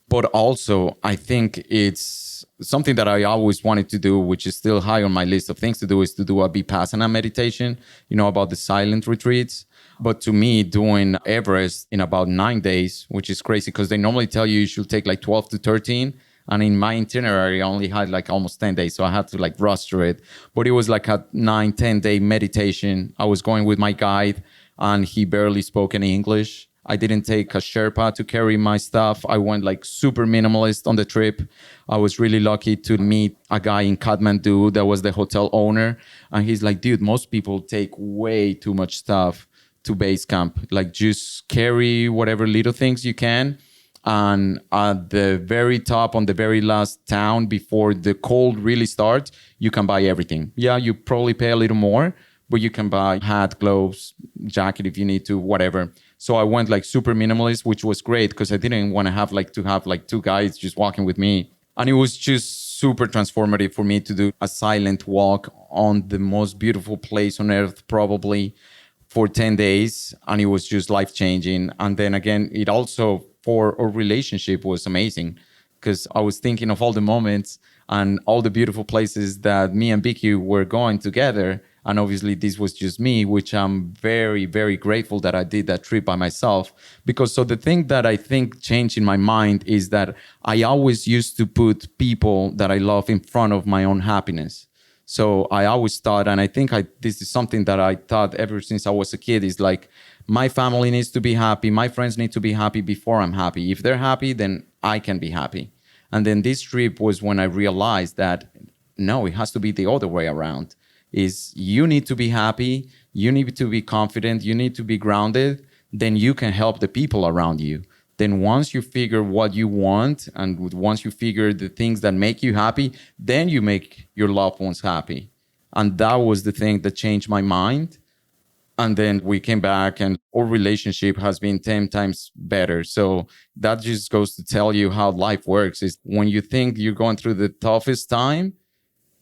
but also I think it's something that I always wanted to do, which is still high on my list of things to do, is to do a Vipassana meditation, about the silent retreats. But to me, doing Everest in about 9 days, which is crazy because they normally tell you should take like 12 to 13. And in my itinerary, I only had like almost 10 days. So I had to like rush through it. But it was like a 9-10 day meditation. I was going with my guide and he barely spoke any English. I didn't take a Sherpa to carry my stuff. I went like super minimalist on the trip. I was really lucky to meet a guy in Kathmandu that was the hotel owner. And he's like, dude, most people take way too much stuff to base camp. Like just carry whatever little things you can. And at the very top, on the very last town, before the cold really starts, you can buy everything. Yeah, you probably pay a little more, but you can buy hat, gloves, jacket if you need to, whatever. So I went like super minimalist, which was great because I didn't want to have like two guys just walking with me. And it was just super transformative for me to do a silent walk on the most beautiful place on earth, probably, for 10 days. And it was just life changing. And then again, it also for our relationship was amazing because I was thinking of all the moments and all the beautiful places that me and Vicky were going together. And obviously this was just me, which I'm very, very grateful that I did that trip by myself. Because so the thing that I think changed in my mind is that I always used to put people that I love in front of my own happiness. So I always thought, and I think this is something that I thought ever since I was a kid, is like, my family needs to be happy. My friends need to be happy before I'm happy. If they're happy, then I can be happy. And then this trip was when I realized that, no, it has to be the other way around. Is you need to be happy, you need to be confident, you need to be grounded, then you can help the people around you. Then once you figure what you want and once you figure the things that make you happy, then you make your loved ones happy. And that was the thing that changed my mind. And then we came back and our relationship has been 10 times better. So that just goes to tell you how life works. Is when you think you're going through the toughest time,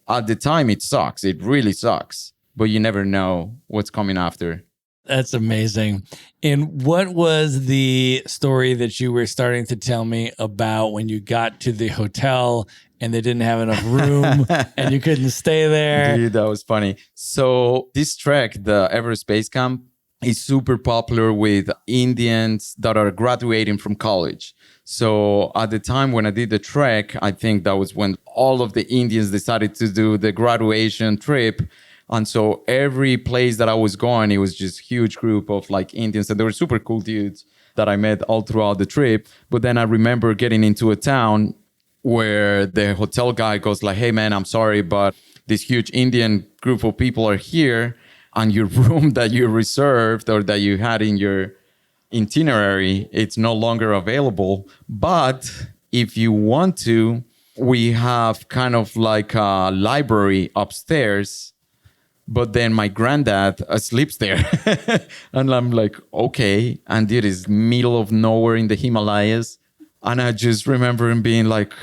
at the time it sucks. It really sucks. But you never know what's coming after. That's amazing. And what was the story that you were starting to tell me about when you got to the hotel and they didn't have enough room and you couldn't stay there? Dude, that was funny. So this trek, the Everest Base Camp, is super popular with Indians that are graduating from college. So at the time when I did the trek, I think that was when all of the Indians decided to do the graduation trip. And so every place that I was going, it was just huge group of like Indians, and they were super cool dudes that I met all throughout the trip. But then I remember getting into a town where the hotel guy goes like, hey man, I'm sorry, but this huge Indian group of people are here and your room that you reserved or that you had in your itinerary, it's no longer available. But if you want to, we have kind of like a library upstairs. But then my granddad sleeps there. And I'm like, okay. And it is middle of nowhere in the Himalayas. And I just remember him being like,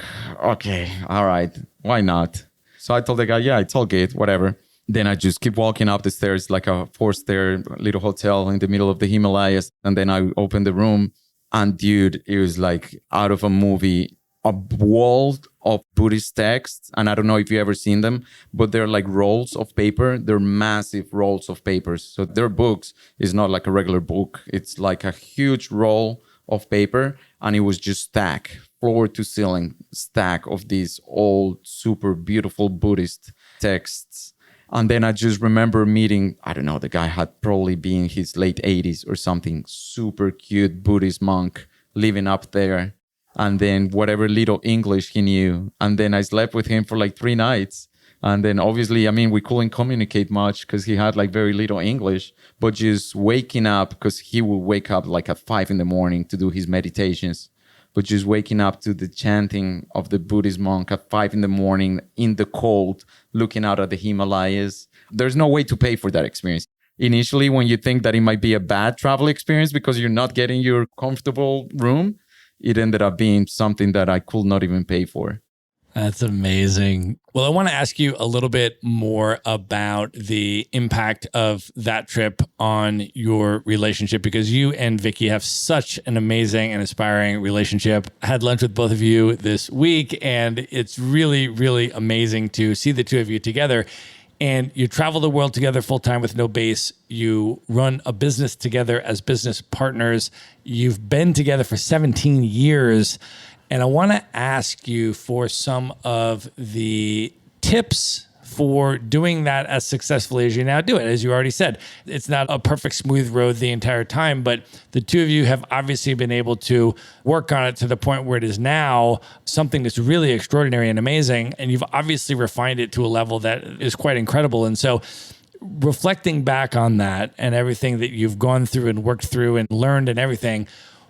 okay, all right, why not? So I told the guy, yeah, it's all good, whatever. Then I just keep walking up the stairs, like a 4-stair little hotel in the middle of the Himalayas. And then I opened the room and dude, it was like out of a movie. A wall of Buddhist texts, and I don't know if you've ever seen them, but they're like rolls of paper. They're massive rolls of papers. So their books is not like a regular book. It's like a huge roll of paper, and it was just stack, floor to ceiling stack of these old, super beautiful Buddhist texts. And then I just remember meeting, I don't know, the guy had probably been in his late 80s or something, super cute Buddhist monk living up there. And then whatever little English he knew. And then I slept with him for like 3 nights. And then obviously, I mean, we couldn't communicate much because he had like very little English, but just waking up, because he would wake up like at 5 a.m. to do his meditations, but just waking up to the chanting of the Buddhist monk at 5 a.m. in the cold, looking out at the Himalayas. There's no way to pay for that experience. Initially, when you think that it might be a bad travel experience because you're not getting your comfortable room, it ended up being something that I could not even pay for. That's amazing. Well, I want to ask you a little bit more about the impact of that trip on your relationship, because you and Vicky have such an amazing and inspiring relationship. I had lunch with both of you this week, and it's really, really amazing to see the two of you together. And you travel the world together full time with no base. You run a business together as business partners. You've been together for 17 years. And I want to ask you for some of the tips for doing that as successfully as you now do it. As you already said, it's not a perfect smooth road the entire time, but the two of you have obviously been able to work on it to the point where it is now something that's really extraordinary and amazing. And you've obviously refined it to a level that is quite incredible. And so reflecting back on that and everything that you've gone through and worked through and learned and everything,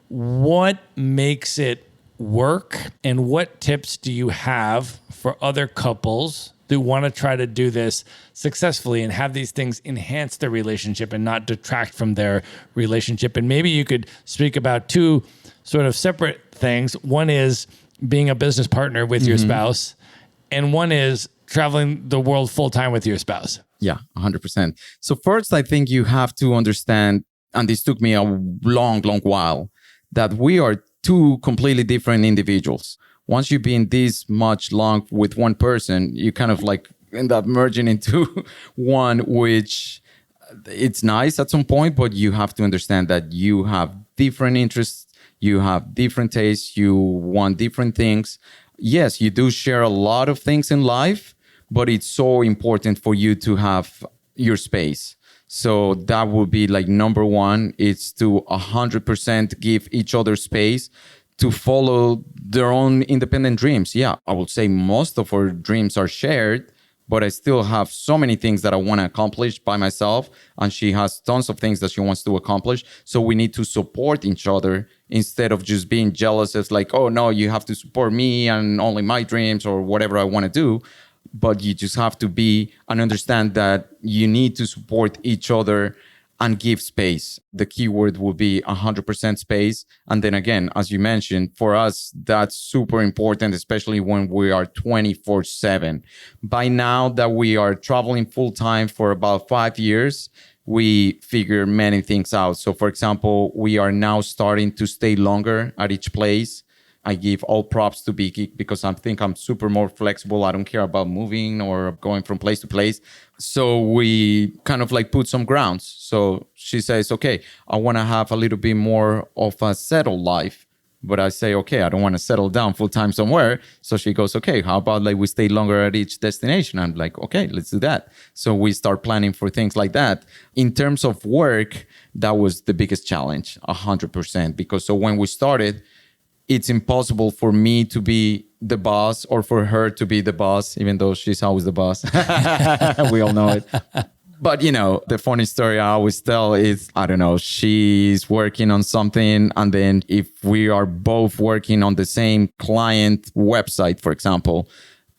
what makes it work? And what tips do you have for other couples that want to try to do this successfully and have these things enhance their relationship and not detract from their relationship. And maybe you could speak about two sort of separate things. One is being a business partner with your spouse, and one is traveling the world full time with your spouse. Yeah, 100%. So first, I think you have to understand, and this took me a long, long while, that we are two completely different individuals. Once you've been this much long with one person, you kind of like end up merging into one, which it's nice at some point, but you have to understand that you have different interests, you have different tastes, you want different things. Yes, you do share a lot of things in life, but it's so important for you to have your space. So that would be like number one, it's to 100% give each other space to follow their own independent dreams. Yeah, I would say most of our dreams are shared, but I still have so many things that I want to accomplish by myself. And she has tons of things that she wants to accomplish. So we need to support each other instead of just being jealous. It's like, oh no, you have to support me and only my dreams or whatever I want to do. But you just have to be and understand that you need to support each other and give space. The key word will be 100% space. And then again, as you mentioned, for us, that's super important, especially when we are 24/7. By now that we are traveling full time for about 5 years, we figure many things out. So for example, we are now starting to stay longer at each place. I give all props to Beaky because I think I'm super more flexible. I don't care about moving or going from place to place. So we kind of like put some grounds. So she says, okay, I want to have a little bit more of a settled life. But I say, okay, I don't want to settle down full time somewhere. So she goes, okay, how about like we stay longer at each destination? I'm like, okay, let's do that. So we start planning for things like that. In terms of work, that was the biggest challenge, 100%. Because so when we started, it's impossible for me to be the boss or for her to be the boss, even though she's always the boss. We all know it. But, you know, the funny story I always tell is, I don't know, she's working on something. And then if we are both working on the same client website, for example,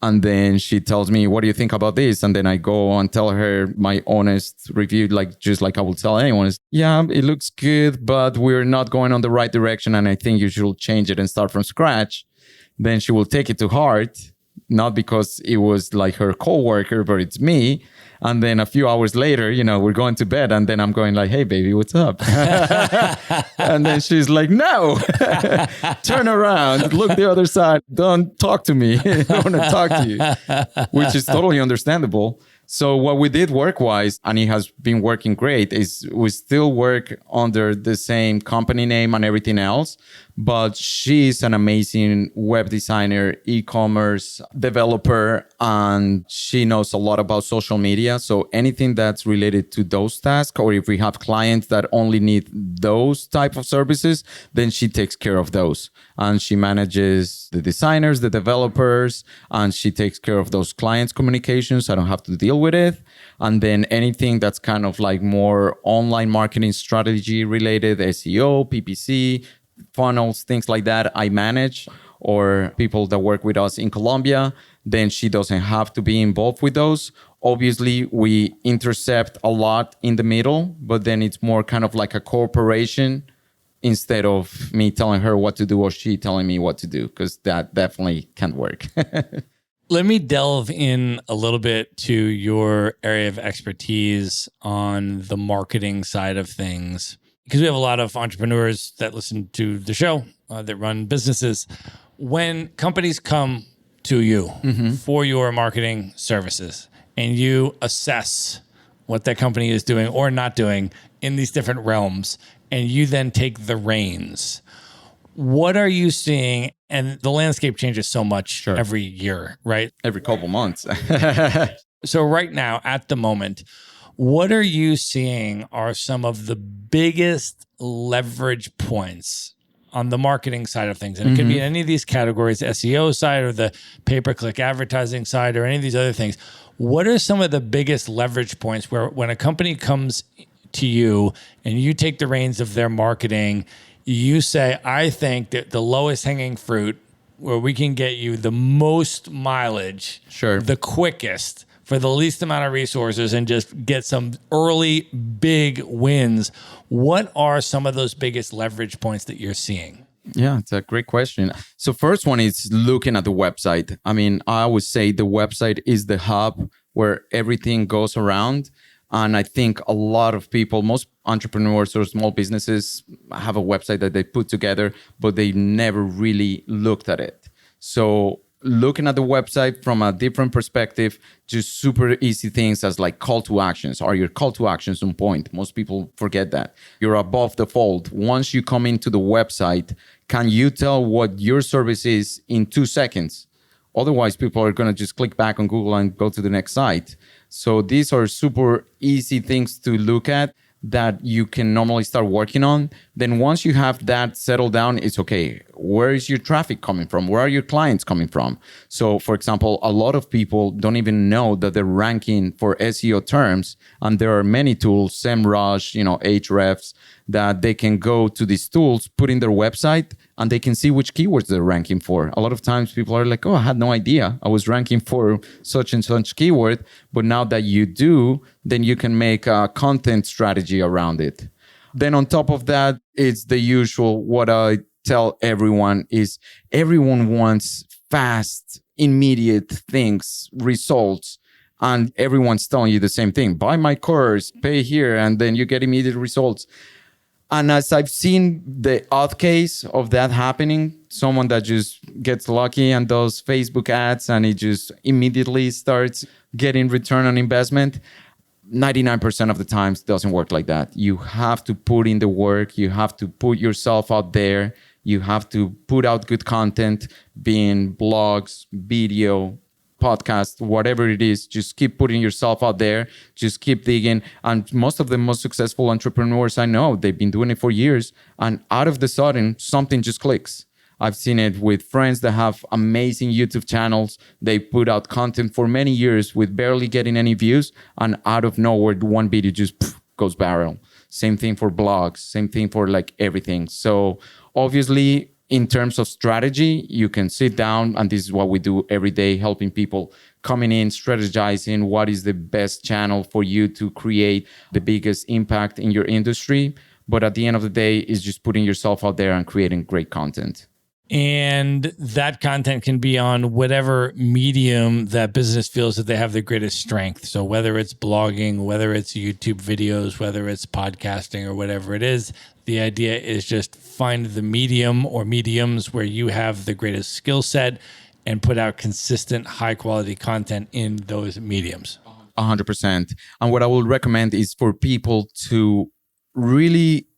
and then she tells me, what do you think about this? And then I go and tell her my honest review, like just like I will tell anyone is, yeah, it looks good, but we're not going on the right direction. And I think you should change it and start from scratch. Then she will take it to heart, not because it was like her coworker, but it's me. And then a few hours later, you know, we're going to bed and then I'm going like, hey, baby, what's up? And then she's like, no, turn around, look the other side. Don't talk to me. I don't want to talk to you, which is totally understandable. So what we did work-wise, and it has been working great, is we still work under the same company name and everything else, but she's an amazing web designer, e-commerce developer, and she knows a lot about social media. So anything that's related to those tasks, or if we have clients that only need those type of services, then she takes care of those. And she manages the designers, the developers, and she takes care of those clients' communications. I don't have to deal with it. And then anything that's kind of like more online marketing strategy related, SEO, PPC, funnels, things like that, I manage. Or people that work with us in Colombia, then she doesn't have to be involved with those. Obviously, we intercept a lot in the middle, but then it's more kind of like a cooperation instead of me telling her what to do or she telling me what to do, because that definitely can't work. Let me delve in a little bit to your area of expertise on the marketing side of things, because we have a lot of entrepreneurs that listen to the show that run businesses. When companies come to you for your marketing services and you assess what that company is doing or not doing in these different realms, and you then take the reins, what are you seeing? And the landscape changes so much every year, right? Every couple months. So right now, at the moment, what are you seeing are some of the biggest leverage points on the marketing side of things? And it could be any of these categories, the SEO side or the pay-per-click advertising side or any of these other things. What are some of the biggest leverage points where when a company comes to you and you take the reins of their marketing, you say, I think that the lowest hanging fruit where we can get you the most mileage, Sure. the quickest, for the least amount of resources, and just get some early big wins, what are some of those biggest leverage points that you're seeing? Yeah, it's a great question. So first one is looking at the website. I mean, I always say the website is the hub where everything goes around. And I think a lot of people, most entrepreneurs or small businesses have a website that they put together, but they never really looked at it. So looking at the website from a different perspective, just super easy things as like call to actions. Are your call to actions on point? Most people forget that. You're above the fold. Once you come into the website, can you tell what your service is in 2 seconds? Otherwise, people are going to just click back on Google and go to the next site. So these are super easy things to look at that you can normally start working on. Then once you have that settled down, it's okay. Where is your traffic coming from? Where are your clients coming from? So for example, a lot of people don't even know that they're ranking for SEO terms. And there are many tools, SEMrush, Ahrefs, that they can go to these tools, put in their website, and they can see which keywords they're ranking for. A lot of times people are like, oh, I had no idea I was ranking for such and such keyword. But now that you do, then you can make a content strategy around it. Then on top of that, it's the usual. What I tell everyone is everyone wants fast, immediate things, results. And everyone's telling you the same thing. Buy my course, pay here, and then you get immediate results. And as I've seen the odd case of that happening, someone that just gets lucky and does Facebook ads and it just immediately starts getting return on investment, 99% of the times it doesn't work like that. You have to put in the work. You have to put yourself out there. You have to put out good content, being blogs, video, podcast, whatever it is. Just keep putting yourself out there. Just keep digging. And most of the most successful entrepreneurs I know, they've been doing it for years. And out of the sudden, something just clicks. I've seen it with friends that have amazing YouTube channels. They put out content for many years with barely getting any views. And out of nowhere, one video just goes viral. Same thing for blogs. Same thing for like everything. So obviously, in terms of strategy, you can sit down, and this is what we do every day, helping people coming in, strategizing what is the best channel for you to create the biggest impact in your industry. But at the end of the day, it's just putting yourself out there and creating great content. And that content can be on whatever medium that business feels that they have the greatest strength. So whether it's blogging, whether it's YouTube videos, whether it's podcasting or whatever it is, the idea is just find the medium or mediums where you have the greatest skill set and put out consistent, high quality content in those mediums. 100%. And what I would recommend is for people to really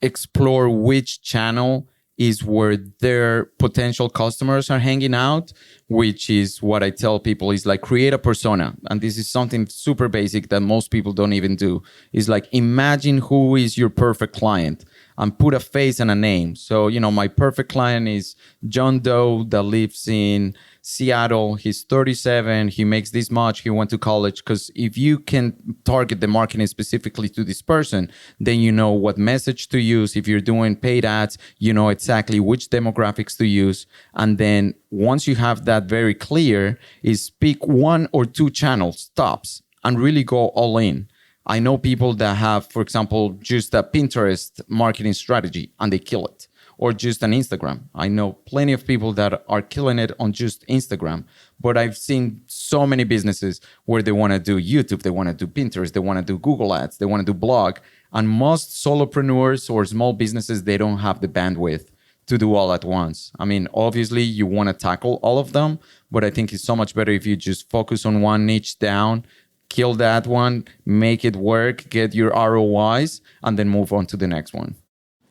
explore which channel is where their potential customers are hanging out, which is what I tell people is like create a persona. And this is something super basic that most people don't even do. Is like imagine who is your perfect client and put a face and a name. So, my perfect client is John Doe that lives in Seattle. He's 37. He makes this much. He went to college. Because if you can target the marketing specifically to this person, then you know what message to use. If you're doing paid ads, you know exactly which demographics to use. And then once you have that very clear, is pick 1 or 2 channels, tops, and really go all in. I know people that have, for example, just a Pinterest marketing strategy and they kill it, or just an Instagram. I know plenty of people that are killing it on just Instagram, but I've seen so many businesses where they want to do YouTube, they want to do Pinterest, they want to do Google ads, they want to do blog. And most solopreneurs or small businesses, they don't have the bandwidth to do all at once. I mean, obviously you want to tackle all of them, but I think it's so much better if you just focus on one niche down, kill that one, make it work, get your ROIs, and then move on to the next one.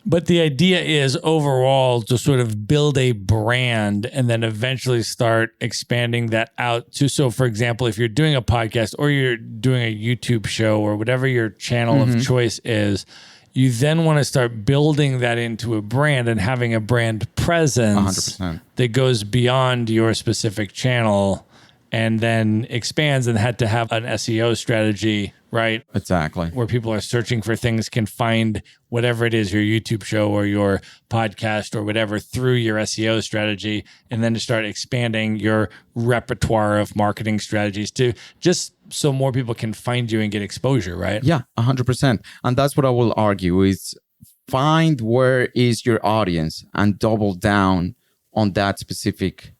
But the idea is overall to sort of build a brand and then eventually start expanding that out to, so for example, if you're doing a podcast or you're doing a YouTube show or whatever your channel of choice is, you then want to start building that into a brand and having a brand presence 100%. that goes beyond your specific channel and then expands, and had to have an SEO strategy right? Exactly. Where people are searching for things can find whatever it is, your YouTube show or your podcast or whatever, through your SEO strategy, and then to start expanding your repertoire of marketing strategies to just so more people can find you and get exposure, right? Yeah, 100%. And that's what I will argue is find where is your audience and double down on that specific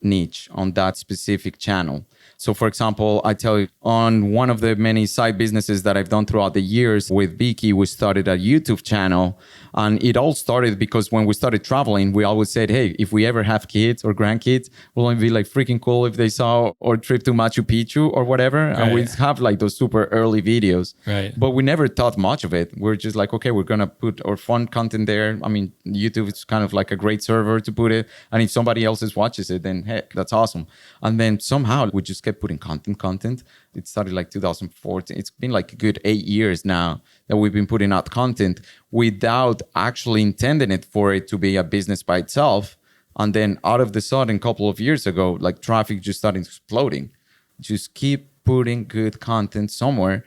niche, on that specific channel. So for example, I tell you, on one of the many side businesses that I've done throughout the years with Vicky, we started a YouTube channel. And it all started because when we started traveling, we always said, hey, if we ever have kids or grandkids, will it be like freaking cool if they saw our trip to Machu Picchu or whatever? Right. And we have like those super early videos. Right. But we never thought much of it. We're just like, okay, we're going to put our fun content there. I mean, YouTube is kind of like a great server to put it. And if somebody else watches it, then hey, that's awesome. And then somehow we just kept putting content. It started like 2014. It's been like a good 8 years now that we've been putting out content without actually intending it for it to be a business by itself. And then out of the sudden, a couple of years ago, like traffic just started exploding. Just keep putting good content somewhere.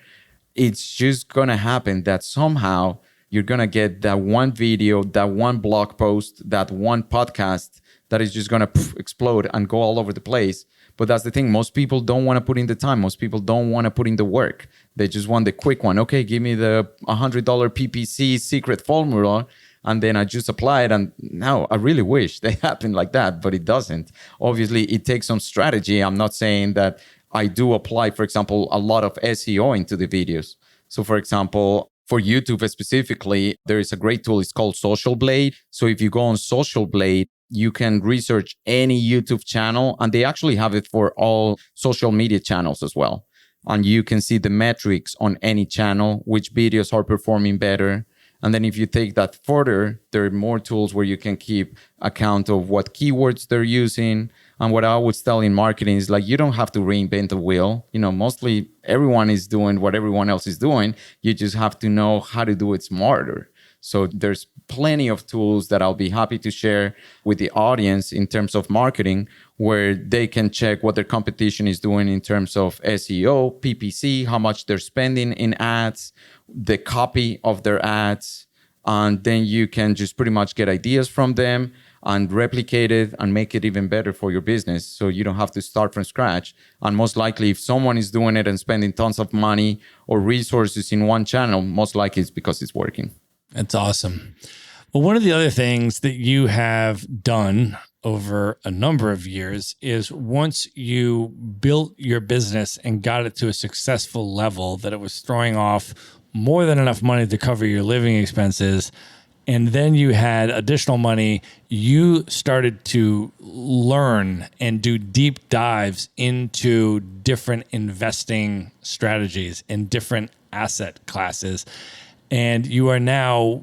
It's just going to happen that somehow you're going to get that one video, that one blog post, that one podcast that is just going to explode and go all over the place. But that's the thing. Most people don't want to put in the time. Most people don't want to put in the work. They just want the quick one. Okay, give me the $100 PPC secret formula, and then I just apply it. And now I really wish they happened like that, but it doesn't. Obviously, it takes some strategy. I'm not saying that I do apply, for example, a lot of SEO into the videos. So for example, for YouTube specifically, there is a great tool. It's called Social Blade. So if you go on Social Blade, you can research any YouTube channel, and they actually have it for all social media channels as well. And you can see the metrics on any channel, which videos are performing better. And then if you take that further, there are more tools where you can keep account of what keywords they're using. And what I always tell in marketing is like, you don't have to reinvent the wheel. You know, mostly everyone is doing what everyone else is doing. You just have to know how to do it smarter. So there's plenty of tools that I'll be happy to share with the audience in terms of marketing, where they can check what their competition is doing in terms of SEO, PPC, how much they're spending in ads, the copy of their ads. And then you can just pretty much get ideas from them and replicate it and make it even better for your business. So you don't have to start from scratch. And most likely, if someone is doing it and spending tons of money or resources in one channel, most likely it's because it's working. That's awesome. Well, one of the other things that you have done over a number of years is once you built your business and got it to a successful level that it was throwing off more than enough money to cover your living expenses, and then you had additional money, you started to learn and do deep dives into different investing strategies and different asset classes. And you are now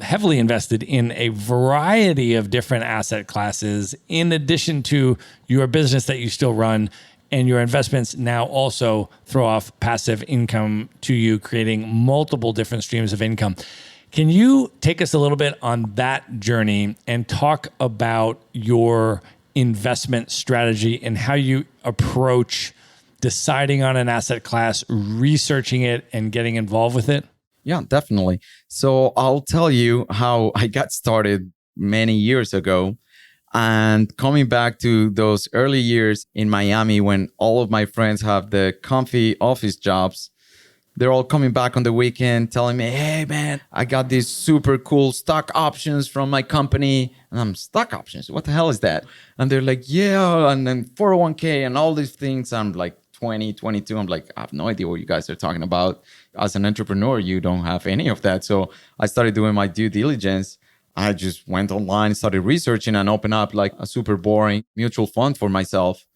heavily invested in a variety of different asset classes, in addition to your business that you still run. And your investments now also throw off passive income to you, creating multiple different streams of income. Can you take us a little bit on that journey and talk about your investment strategy and how you approach deciding on an asset class, researching it, and getting involved with it? Yeah, definitely. So I'll tell you how I got started many years ago. And coming back to those early years in Miami when all of my friends have the comfy office jobs, they're all coming back on the weekend telling me, hey, man, I got these super cool stock options from my company. And I'm, stock options? What the hell is that? And they're like, yeah, and then 401k and all these things. I'm like 20, 22. I'm like, I have no idea what you guys are talking about. As an entrepreneur, you don't have any of that. So I started doing my due diligence. I just went online, started researching, and opened up like a super boring mutual fund for myself.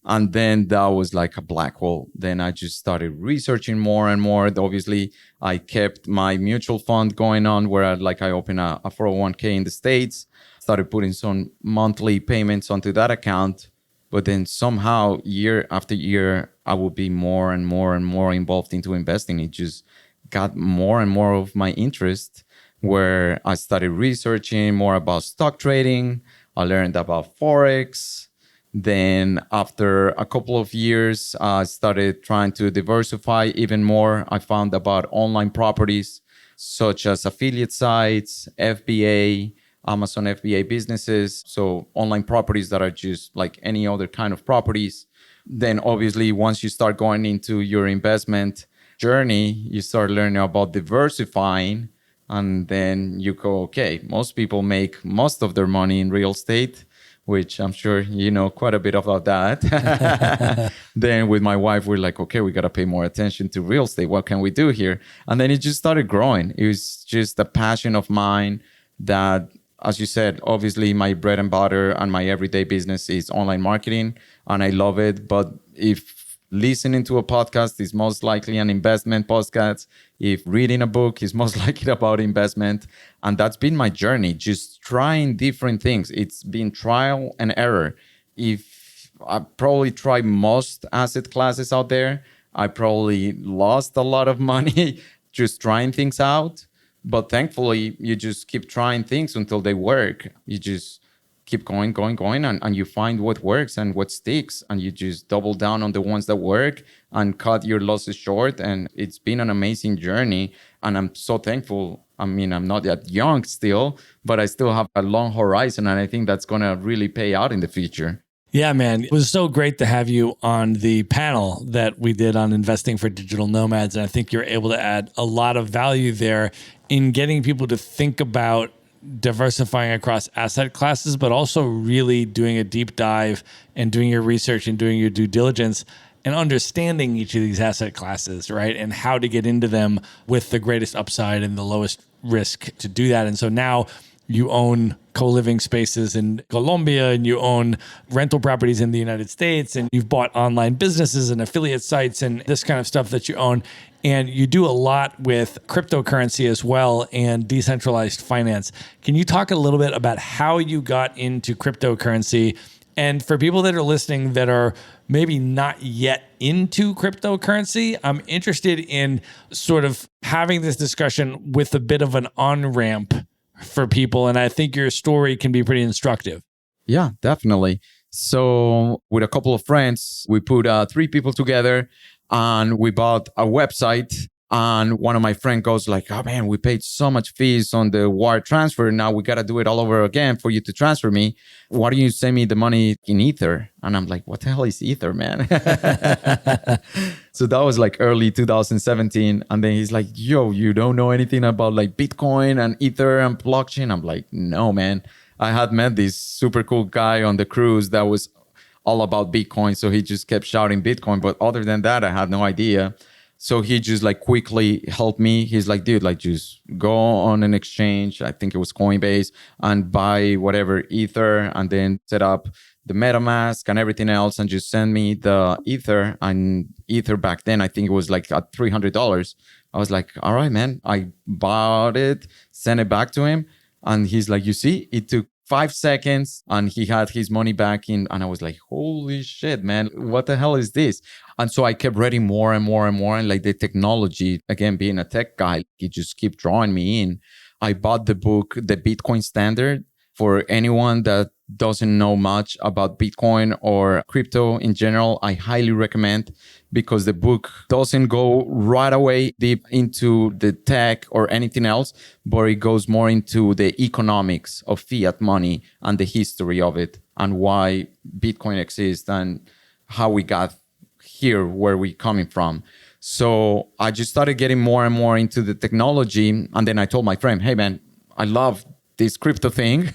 And then that was like a black hole. Then I just started researching more and more. Obviously, I kept my mutual fund going on where I opened a 401k in the States, started putting some monthly payments onto that account. But then somehow year after year, I would be more and more and more involved into investing. It just got more and more of my interest, where I started researching more about stock trading. I learned about Forex. Then after a couple of years, I started trying to diversify even more. I found about online properties such as affiliate sites, FBA, Amazon FBA businesses. So online properties that are just like any other kind of properties. Then obviously, once you start going into your investment journey, you start learning about diversifying. And then you go, okay, most people make most of their money in real estate, which I'm sure you know quite a bit about that. Then with my wife, we're like, okay, we got to pay more attention to real estate. What can we do here? And then it just started growing. It was just a passion of mine that, as you said, obviously my bread and butter and my everyday business is online marketing, and I love it. But if listening to a podcast is most likely an investment podcast, if reading a book is most likely about investment. And that's been my journey, just trying different things. It's been trial and error. If I probably tried most asset classes out there, I probably lost a lot of money just trying things out. But thankfully, you just keep trying things until they work. You just keep going, and you find what works and what sticks, and you just double down on the ones that work and cut your losses short. And it's been an amazing journey, and I'm so thankful. I mean, I'm not that young still, but I still have a long horizon, and I think that's going to really pay out in the future. Yeah, man. It was so great to have you on the panel that we did on investing for digital nomads. And I think you're able to add a lot of value there in getting people to think about diversifying across asset classes, but also really doing a deep dive and doing your research and doing your due diligence and understanding each of these asset classes, right? And how to get into them with the greatest upside and the lowest risk to do that. And so now you own co-living spaces in Colombia, and you own rental properties in the United States, and you've bought online businesses and affiliate sites and this kind of stuff that you own. And you do a lot with cryptocurrency as well and decentralized finance. Can you talk a little bit about how you got into cryptocurrency? And for people that are listening that are maybe not yet into cryptocurrency, I'm interested in sort of having this discussion with a bit of an on-ramp for people. And I think your story can be pretty instructive. Yeah, definitely. So with a couple of friends, we put 3 people together and we bought a website. And one of my friends goes like, oh man, we paid so much fees on the wire transfer. Now we got to do it all over again for you to transfer me. Why don't you send me the money in Ether? And I'm like, what the hell is Ether, man? So that was like early 2017. And then he's like, yo, you don't know anything about like Bitcoin and Ether and blockchain? I'm like, no, man. I had met this super cool guy on the cruise that was all about Bitcoin. So he just kept shouting Bitcoin. But other than that, I had no idea. So he just like quickly helped me. He's like, dude, like just go on an exchange. I think it was Coinbase, and buy whatever Ether, and then set up the MetaMask and everything else, and just send me the Ether. And Ether back then, I think it was like at $300. I was like, all right, man. I bought it, sent it back to him. And he's like, you see, it took 5 seconds and he had his money back in. And I was like, holy shit, man, what the hell is this? And so I kept reading more and more and more. And like the technology, again, being a tech guy, it just kept drawing me in. I bought the book, The Bitcoin Standard. For anyone that doesn't know much about Bitcoin or crypto in general, I highly recommend, because the book doesn't go right away deep into the tech or anything else, but it goes more into the economics of fiat money and the history of it and why Bitcoin exists and how we got here, where we're coming from. So I just started getting more and more into the technology. And then I told my friend, hey, man, I love this crypto thing.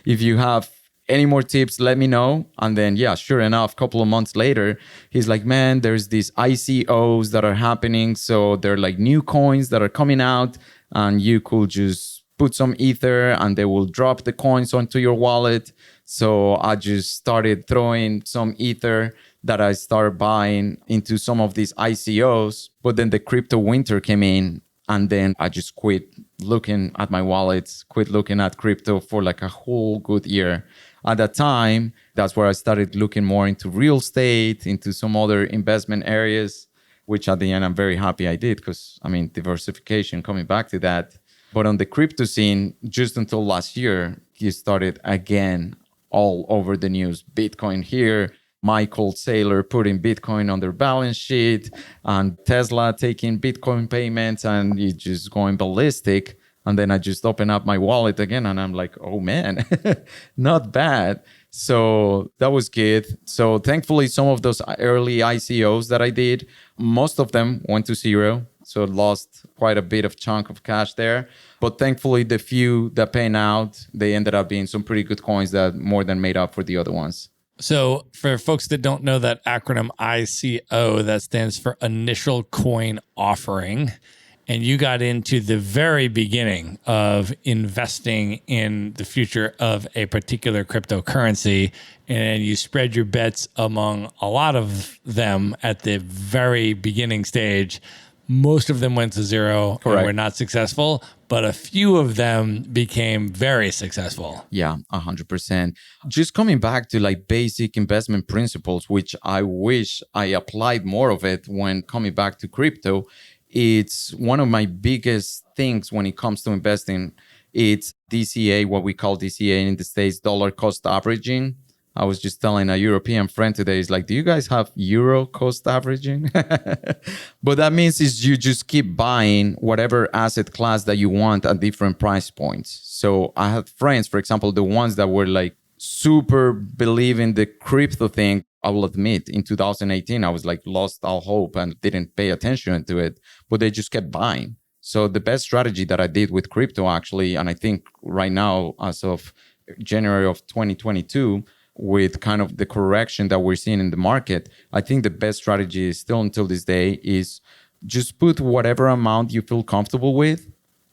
If you have any more tips, let me know. And then, yeah, sure enough, a couple of months later, he's like, man, there's these ICOs that are happening. So they're like new coins that are coming out, and you could just put some Ether and they will drop the coins onto your wallet. So I just started throwing some Ether that I started buying into some of these ICOs. But then the crypto winter came in, and then I just quit looking at my wallets, quit looking at crypto for like a whole good year. At that time, that's where I started looking more into real estate, into some other investment areas, which at the end, I'm very happy I did, because I mean, diversification, coming back to that. But on the crypto scene, just until last year, he started again all over the news. Bitcoin here, Michael Saylor putting Bitcoin on their balance sheet, and Tesla taking Bitcoin payments, and it's just going ballistic. And then I just open up my wallet again and I'm like, oh man, not bad. So that was good. So thankfully, some of those early ICOs that I did, most of them went to zero. So lost quite a bit of chunk of cash there. But thankfully, the few that pan out, they ended up being some pretty good coins that more than made up for the other ones. So for folks that don't know that acronym ICO, that stands for Initial Coin Offering. And you got into the very beginning of investing in the future of a particular cryptocurrency, and you spread your bets among a lot of them at the very beginning stage. Most of them went to zero and were not successful, but a few of them became very successful. Yeah, 100%. Just coming back to like basic investment principles, which I wish I applied more of it when coming back to crypto. It's one of my biggest things when it comes to investing. It's DCA, what we call DCA in the States, dollar cost averaging. I was just telling a European friend today, it's like, do you guys have euro cost averaging? But that means is you just keep buying whatever asset class that you want at different price points. So I had friends, for example, the ones that were like super believe in the crypto thing. I will admit, in 2018, I was like lost all hope and didn't pay attention to it, but they just kept buying. So the best strategy that I did with crypto actually, and I think right now, as of January of 2022, with kind of the correction that we're seeing in the market, I think the best strategy is still until this day is just put whatever amount you feel comfortable with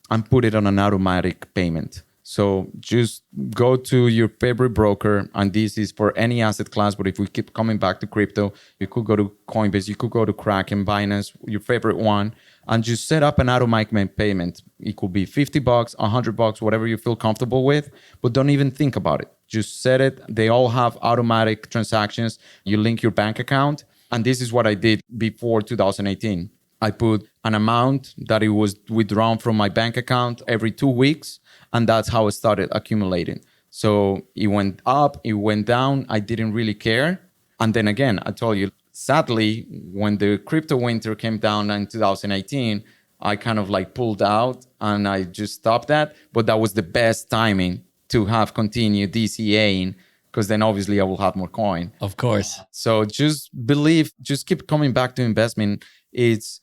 and put it on an automatic payment. So just go to your favorite broker, and this is for any asset class. But if we keep coming back to crypto, you could go to Coinbase, you could go to Kraken, Binance, your favorite one, and just set up an automatic payment. It could be $50, $100, whatever you feel comfortable with, but don't even think about it. Just set it. They all have automatic transactions. You link your bank account. And this is what I did before 2018. I put an amount that it was withdrawn from my bank account every 2 weeks. And that's how it started accumulating. So it went up, it went down. I didn't really care. And then again, I told you, sadly, when the crypto winter came down in 2018, I kind of like pulled out and I just stopped that. But that was the best timing to have continued DCAing, because then obviously I will have more coin. Of course. So just believe, just keep coming back to investment. It's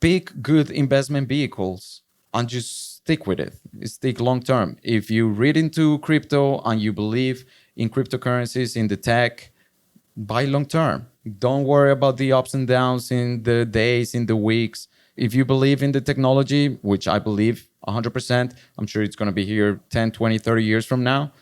pick good investment vehicles and just stick with it. Stick long term. If you read into crypto and you believe in cryptocurrencies, in the tech, buy long term. Don't worry about the ups and downs in the days, in the weeks. If you believe in the technology, which I believe 100%, I'm sure it's going to be here 10, 20, 30 years from now.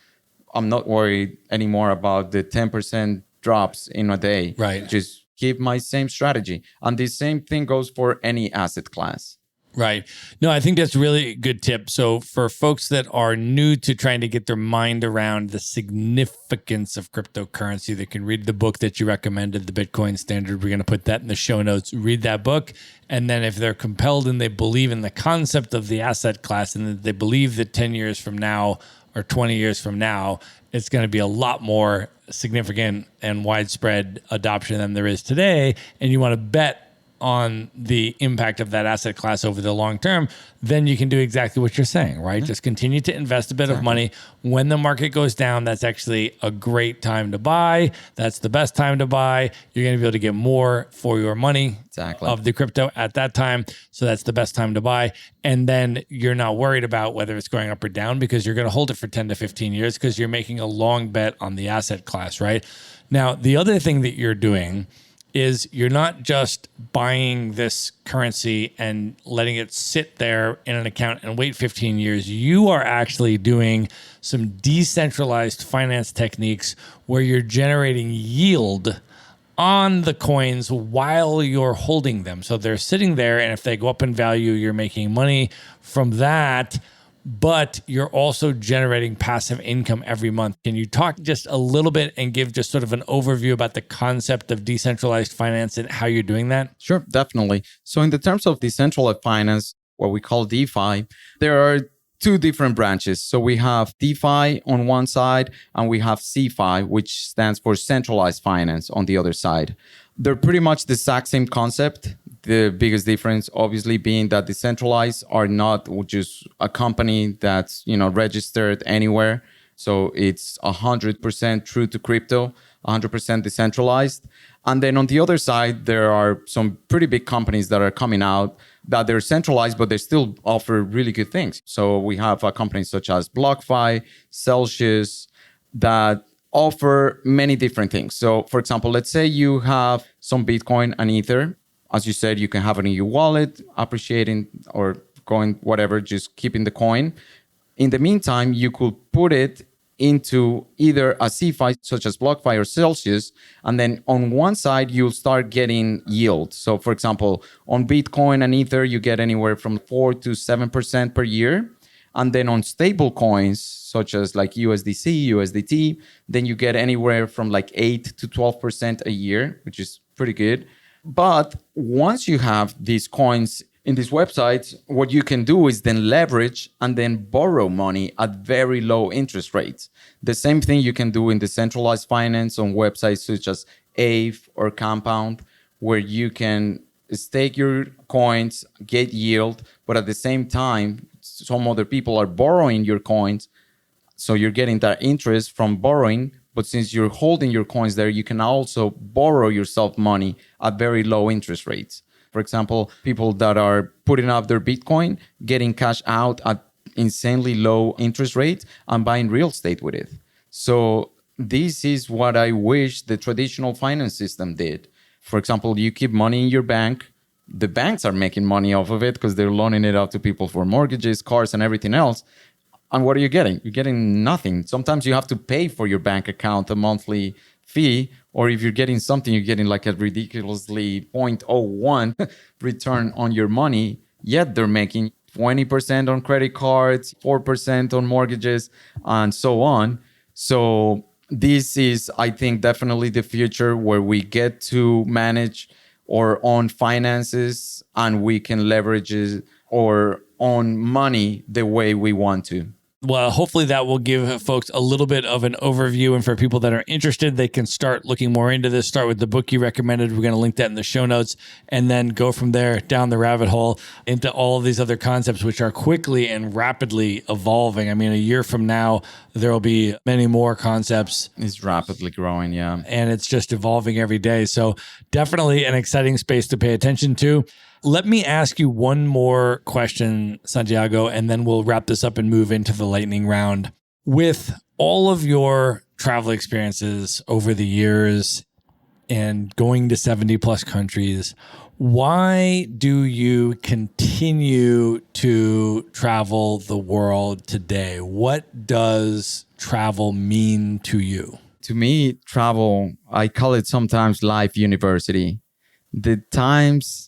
I'm not worried anymore about the 10% drops in a day. Right. Just keep my same strategy. And the same thing goes for any asset class. Right. No, I think that's really a good tip. So for folks that are new to trying to get their mind around the significance of cryptocurrency, they can read the book that you recommended, The Bitcoin Standard. We're going to put that in the show notes. Read that book. And then if they're compelled and they believe in the concept of the asset class and that they believe that 10 years from now or 20 years from now, it's going to be a lot more significant and widespread adoption than there is today, and you want to bet on the impact of that asset class over the long term, then you can do exactly what you're saying, right? Just continue to invest a bit of money. When the market goes down, that's actually a great time to buy. That's the best time to buy. You're going to be able to get more for your money of the crypto at that time. So that's the best time to buy. And then you're not worried about whether it's going up or down because you're going to hold it for 10 to 15 years because you're making a long bet on the asset class, right? Now, the other thing that you're doing is you're not just buying this currency and letting it sit there in an account and wait 15 years. You are actually doing some decentralized finance techniques where you're generating yield on the coins while you're holding them. So they're sitting there, and if they go up in value, you're making money from that, but you're also generating passive income every month. Can you talk just a little bit and give just sort of an overview about the concept of decentralized finance and how you're doing that? Sure, definitely. So in the terms of decentralized finance, what we call DeFi, there are two different branches. So we have DeFi on one side and we have CeFi, which stands for centralized finance on the other side. They're pretty much the exact same concept. The biggest difference obviously being that decentralized are not just a company that's, registered anywhere. So it's 100% true to crypto, 100% decentralized. And then on the other side, there are some pretty big companies that are coming out that they're centralized, but they still offer really good things. So we have companies such as BlockFi, Celsius, that offer many different things. So for example, let's say you have some Bitcoin and Ether. As you said, you can have it in your wallet, appreciating or going whatever, just keeping the coin. In the meantime, you could put it into either a CeFi such as BlockFi or Celsius. And then on one side, you'll start getting yield. So for example, on Bitcoin and Ether, you get anywhere from 4 to 7% per year. And then on stable coins, such as like USDC, USDT, then you get anywhere from like 8 to 12% a year, which is pretty good. But once you have these coins in these websites, what you can do is then leverage and then borrow money at very low interest rates. The same thing you can do in decentralized finance on websites such as Aave or Compound, where you can stake your coins, get yield, but at the same time, some other people are borrowing your coins. So you're getting that interest from borrowing. But since you're holding your coins there, you can also borrow yourself money at very low interest rates. For example, people that are putting up their Bitcoin, getting cash out at insanely low interest rates and buying real estate with it. So this is what I wish the traditional finance system did. For example, you keep money in your bank. The banks are making money off of it because they're loaning it out to people for mortgages, cars, and everything else. And what are you getting? You're getting nothing. Sometimes you have to pay for your bank account a monthly fee, or if you're getting something, you're getting like a ridiculously 0.01 return on your money, yet they're making 20% on credit cards, 4% on mortgages, and so on. So this is, I think, definitely the future where we get to manage our own finances and we can leverage our own money the way we want to. Well, hopefully that will give folks a little bit of an overview. And for people that are interested, they can start looking more into this. Start with the book you recommended. We're going to link that in the show notes and then go from there down the rabbit hole into all of these other concepts, which are quickly and rapidly evolving. I mean, a year from now, there will be many more concepts. It's rapidly growing, yeah. And it's just evolving every day. So definitely an exciting space to pay attention to. Let me ask you one more question, Santiago, and then we'll wrap this up and move into the lightning round. With all of your travel experiences over the years and going to 70 plus countries, why do you continue to travel the world today? What does travel mean to you? To me, travel, I call it sometimes life university. The times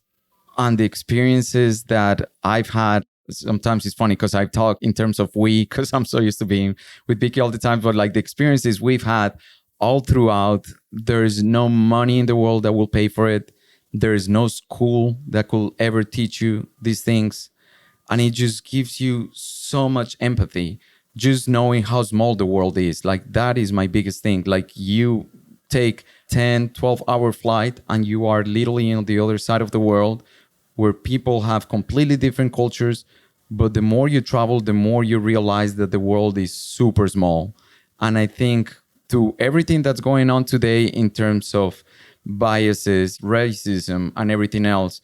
and the experiences that I've had, sometimes it's funny because I talk in terms of we, because I'm so used to being with Vicky all the time, but like the experiences we've had all throughout, there is no money in the world that will pay for it. There is no school that could ever teach you these things. And it just gives you so much empathy, just knowing how small the world is. Like that is my biggest thing. Like you take 10, 12-hour flight and you are literally on the other side of the world, where people have completely different cultures. But the more you travel, the more you realize that the world is super small. And I think to everything that's going on today in terms of biases, racism, and everything else,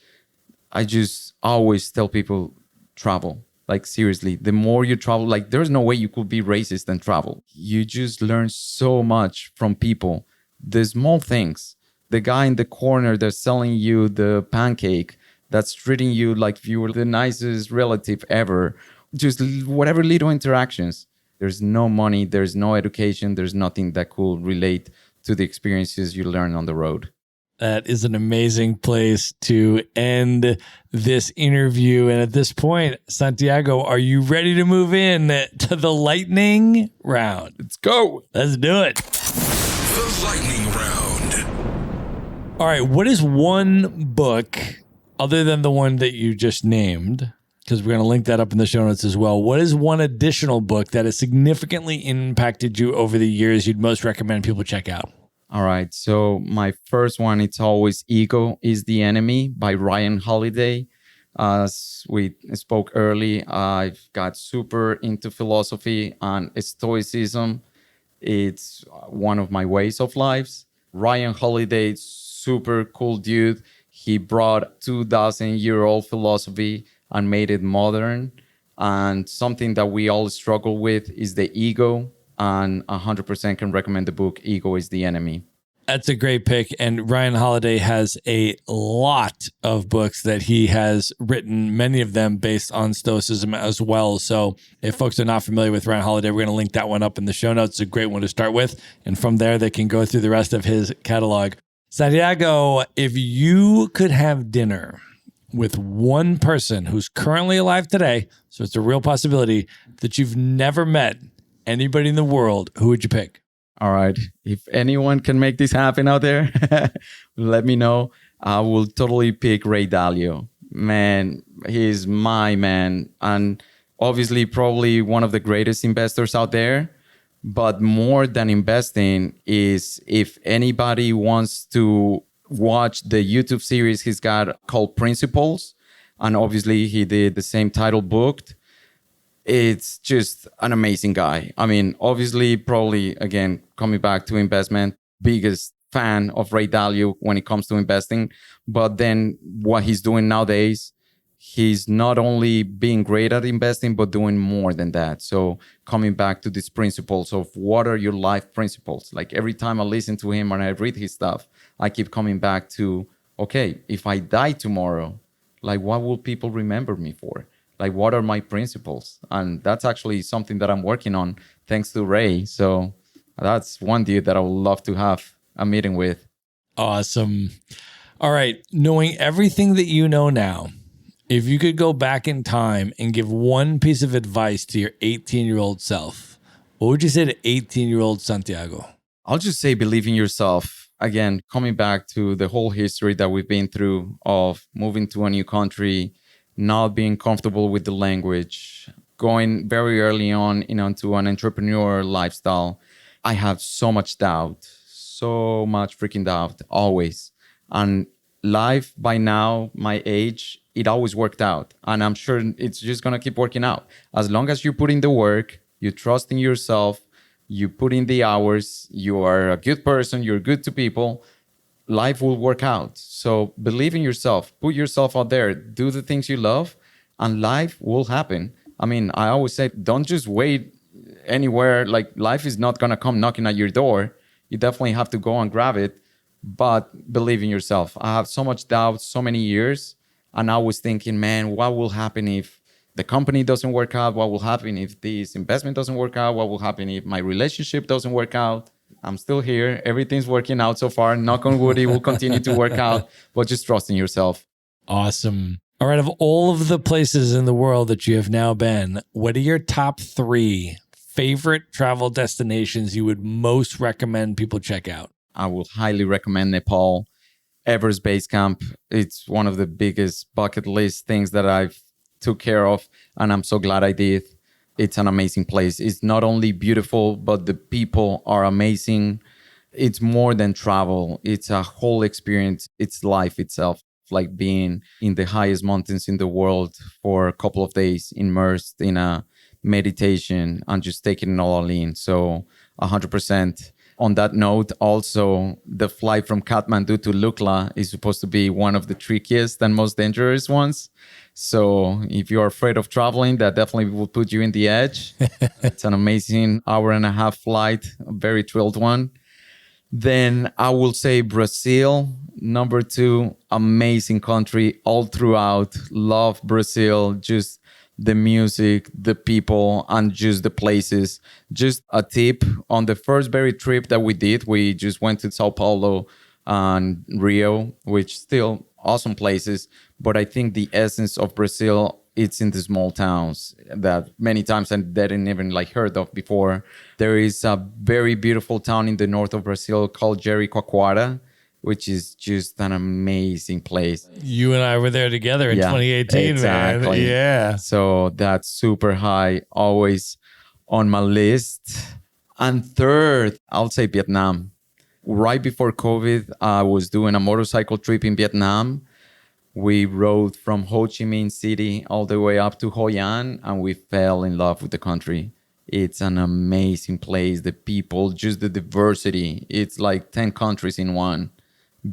I just always tell people, travel. Like seriously, the more you travel, like there's no way you could be racist and travel. You just learn so much from people. The small things. The guy in the corner that's selling you the pancake, that's treating you like you were the nicest relative ever. Just whatever little interactions. There's no money, there's no education, there's nothing that could relate to the experiences you learn on the road. That is an amazing place to end this interview. And at this point, Santiago, are you ready to move in to the lightning round? Let's go. Let's do it. The lightning round. All right. What is one book, other than the one that you just named, because we're going to link that up in the show notes as well. What is one additional book that has significantly impacted you over the years you'd most recommend people check out? All right. So my first one, it's always Ego is the Enemy by Ryan Holiday. As we spoke early, I've got super into philosophy and stoicism. It's one of my ways of lives. Ryan Holiday, super cool dude. He brought 2,000-year-old philosophy and made it modern. And something that we all struggle with is the ego. And 100% can recommend the book, Ego is the Enemy. That's a great pick. And Ryan Holiday has a lot of books that he has written, many of them based on Stoicism as well. So if folks are not familiar with Ryan Holiday, we're going to link that one up in the show notes. It's a great one to start with. And from there, they can go through the rest of his catalog. Santiago, if you could have dinner with one person who's currently alive today, so it's a real possibility, that you've never met, anybody in the world, who would you pick? All right. If anyone can make this happen out there, let me know. I will totally pick Ray Dalio. Man, he's my man. And obviously, probably one of the greatest investors out there. But more than investing is if anybody wants to watch the YouTube series he's got called Principles, and obviously he did the same title book. It's just an amazing guy. I mean, obviously, probably, again, coming back to investment, biggest fan of Ray Dalio when it comes to investing. But then what he's doing nowadays, he's not only being great at investing, but doing more than that. So coming back to these principles of what are your life principles? Like every time I listen to him and I read his stuff, I keep coming back to, okay, if I die tomorrow, like what will people remember me for? Like, what are my principles? And that's actually something that I'm working on thanks to Ray. So that's one dude that I would love to have a meeting with. Awesome. All right. Knowing everything that you know now, if you could go back in time and give one piece of advice to your 18-year-old self, what would you say to 18-year-old Santiago? I'll just say believe in yourself. Again, coming back to the whole history that we've been through of moving to a new country, not being comfortable with the language, going very early on into an entrepreneur lifestyle. I have so much doubt, so much freaking doubt, always. And life by now, my age, it always worked out. And I'm sure it's just going to keep working out. As long as you put in the work, you trust in yourself, you put in the hours, you are a good person, you're good to people, life will work out. So believe in yourself, put yourself out there, do the things you love, and life will happen. I mean, I always say, don't just wait anywhere. Like life is not going to come knocking at your door. You definitely have to go and grab it, but believe in yourself. I have so much doubt, so many years. And I was thinking, man, what will happen if the company doesn't work out? What will happen if this investment doesn't work out? What will happen if my relationship doesn't work out? I'm still here. Everything's working out so far. Knock on wood, it will continue to work out, but just trust in yourself. Awesome. All right. Of all of the places in the world that you have now been, what are your top 3 favorite travel destinations you would most recommend people check out? I will highly recommend Nepal. Everest Base Camp. It's one of the biggest bucket list things that I've took care of, and I'm so glad I did. It's an amazing place. It's not only beautiful, but the people are amazing. It's more than travel. It's a whole experience. It's life itself, like being in the highest mountains in the world for a couple of days, immersed in a meditation and just taking it all in. So 100%. On that note, also, the flight from Kathmandu to Lukla is supposed to be one of the trickiest and most dangerous ones. So if you're afraid of traveling, that definitely will put you in the edge. It's an amazing 1.5-hour flight, a very thrilled one. Then I will say Brazil, number 2, amazing country all throughout. Love Brazil, just the music, the people, and just the places. Just a tip, on the first very trip that we did, we just went to Sao Paulo and Rio, which still awesome places. But I think the essence of Brazil, it's in the small towns that many times I didn't even heard of before. There is a very beautiful town in the north of Brazil called Jericoacoara, which is just an amazing place. You and I were there together in 2018, exactly. man. Yeah. So that's super high, always on my list. And third, I'll say Vietnam. Right before COVID, I was doing a motorcycle trip in Vietnam. We rode from Ho Chi Minh City all the way up to Hoi An, and we fell in love with the country. It's an amazing place. The people, just the diversity. It's like 10 countries in one.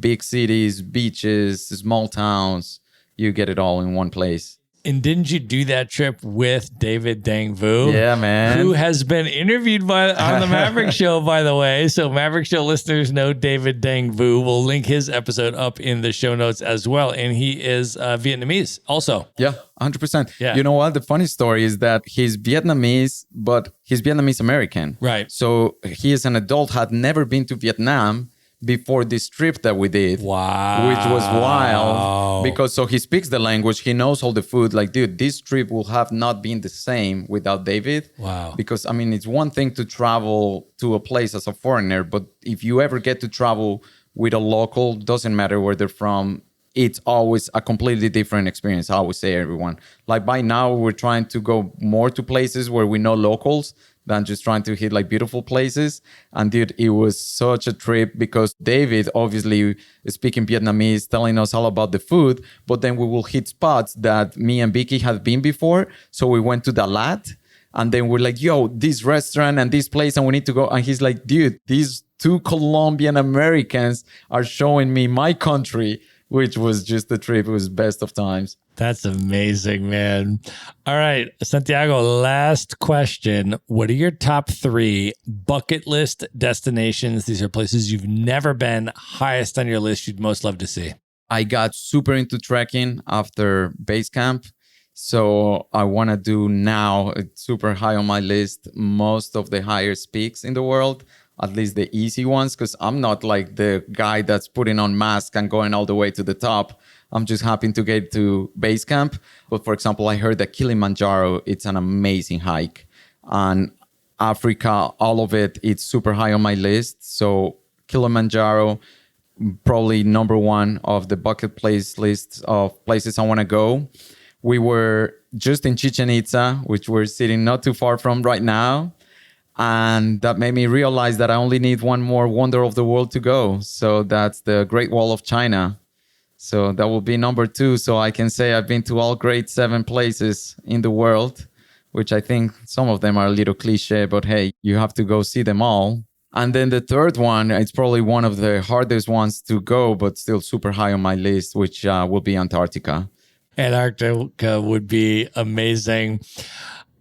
Big cities, beaches, small towns. You get it all in one place. And didn't you do that trip with David Dang Vu? Yeah, man. Who has been interviewed on the Maverick Show, by the way. So Maverick Show listeners know David Dang Vu. We'll link his episode up in the show notes as well. And he is Vietnamese also. Yeah, 100%. Yeah. You know what? The funny story is that he's Vietnamese, but he's Vietnamese American. Right. So he is an adult, had never been to Vietnam before this trip that we did. Wow. Which was wild because so he speaks the language, he knows all the food. Like, dude, this trip will have not been the same without David. Wow. Because I mean, it's one thing to travel to a place as a foreigner, but if you ever get to travel with a local, doesn't matter where they're from, it's always a completely different experience. I always say everyone. Like by now, we're trying to go more to places where we know locals than just trying to hit like beautiful places. And dude, it was such a trip because David, obviously speaking Vietnamese, telling us all about the food, but then we will hit spots that me and Vicky had been before. So we went to Dalat and then we're like, yo, this restaurant and this place and we need to go. And he's like, dude, these two Colombian Americans are showing me my country, which was just the trip. It was best of times. That's amazing, man. All right, Santiago, last question. What are your top 3 bucket list destinations? These are places you've never been, highest on your list you'd most love to see. I got super into trekking after base camp. So I want to do now, it's super high on my list, most of the highest peaks in the world, at least the easy ones, because I'm not like the guy that's putting on mask and going all the way to the top. I'm just happy to get to base camp. But for example, I heard that Kilimanjaro, it's an amazing hike. And Africa, all of it, it's super high on my list. So Kilimanjaro, probably number 1 of the bucket place list of places I want to go. We were just in Chichen Itza, which we're sitting not too far from right now. And that made me realize that I only need one more wonder of the world to go. So that's the Great Wall of China. So that will be number 2. So I can say I've been to all great 7 places in the world, which I think some of them are a little cliche, but hey, you have to go see them all. And then the third one, it's probably one of the hardest ones to go, but still super high on my list, which will be Antarctica. Antarctica would be amazing.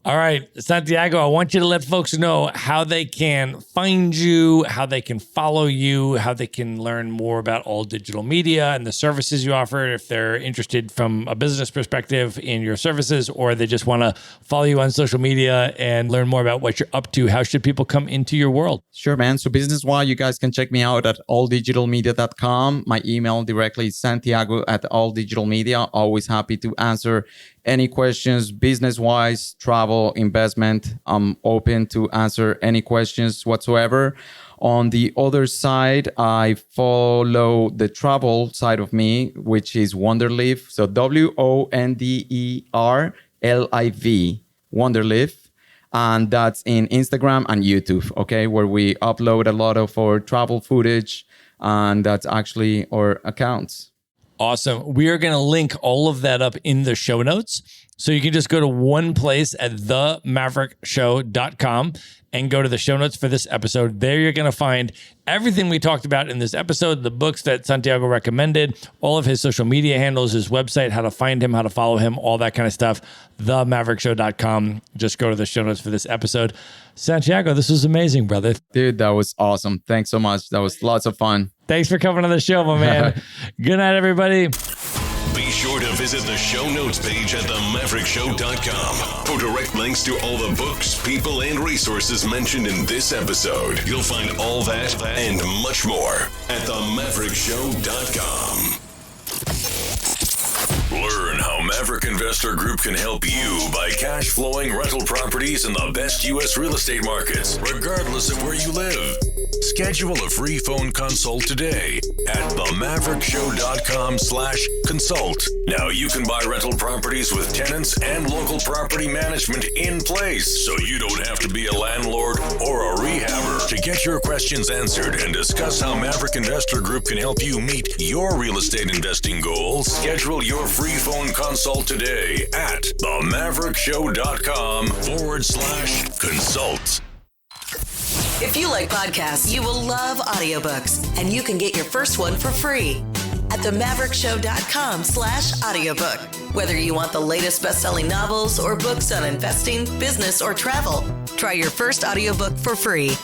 All right, Santiago, I want you to let folks know how they can find you, how they can follow you, how they can learn more about All Digital Media and the services you offer, if they're interested from a business perspective in your services, or they just want to follow you on social media and learn more about what you're up to. How should people come into your world? Sure, man. So business-wise, you guys can check me out at alldigitalmedia.com. My email directly is santiago@alldigitalmedia. Always happy to answer any questions, business-wise, travel, investment. I'm open to answer any questions whatsoever. On the other side, I follow the travel side of me, which is Wonderliv. So WONDERLIV, Wonderliv. And that's in Instagram and YouTube, okay, where we upload a lot of our travel footage. And that's actually our accounts. Awesome. We are going to link all of that up in the show notes. So you can just go to one place at themaverickshow.com and go to the show notes for this episode. There you're going to find everything we talked about in this episode, the books that Santiago recommended, all of his social media handles, his website, how to find him, how to follow him, all that kind of stuff. Themaverickshow.com. Just go to the show notes for this episode. Santiago, this was amazing, brother. Dude, that was awesome. Thanks so much. That was lots of fun. Thanks for coming on the show, my man. Good night, everybody. Be sure to visit the show notes page at themaverickshow.com for direct links to all the books, people, and resources mentioned in this episode. You'll find all that and much more at themaverickshow.com. Learn how Maverick Investor Group can help you buy cash flowing rental properties in the best U.S. real estate markets, regardless of where you live. Schedule a free phone consult today at themaverickshow.com/consult. Now you can buy rental properties with tenants and local property management in place, so you don't have to be a landlord or a rehabber. To get your questions answered and discuss how Maverick Investor Group can help you meet your real estate investing goals, schedule your free phone consult today at themaverickshow.com/consult. If you like podcasts, you will love audiobooks, and you can get your first one for free at themaverickshow.com/audiobook. Whether you want the latest best-selling novels or books on investing, business, or travel, try your first audiobook for free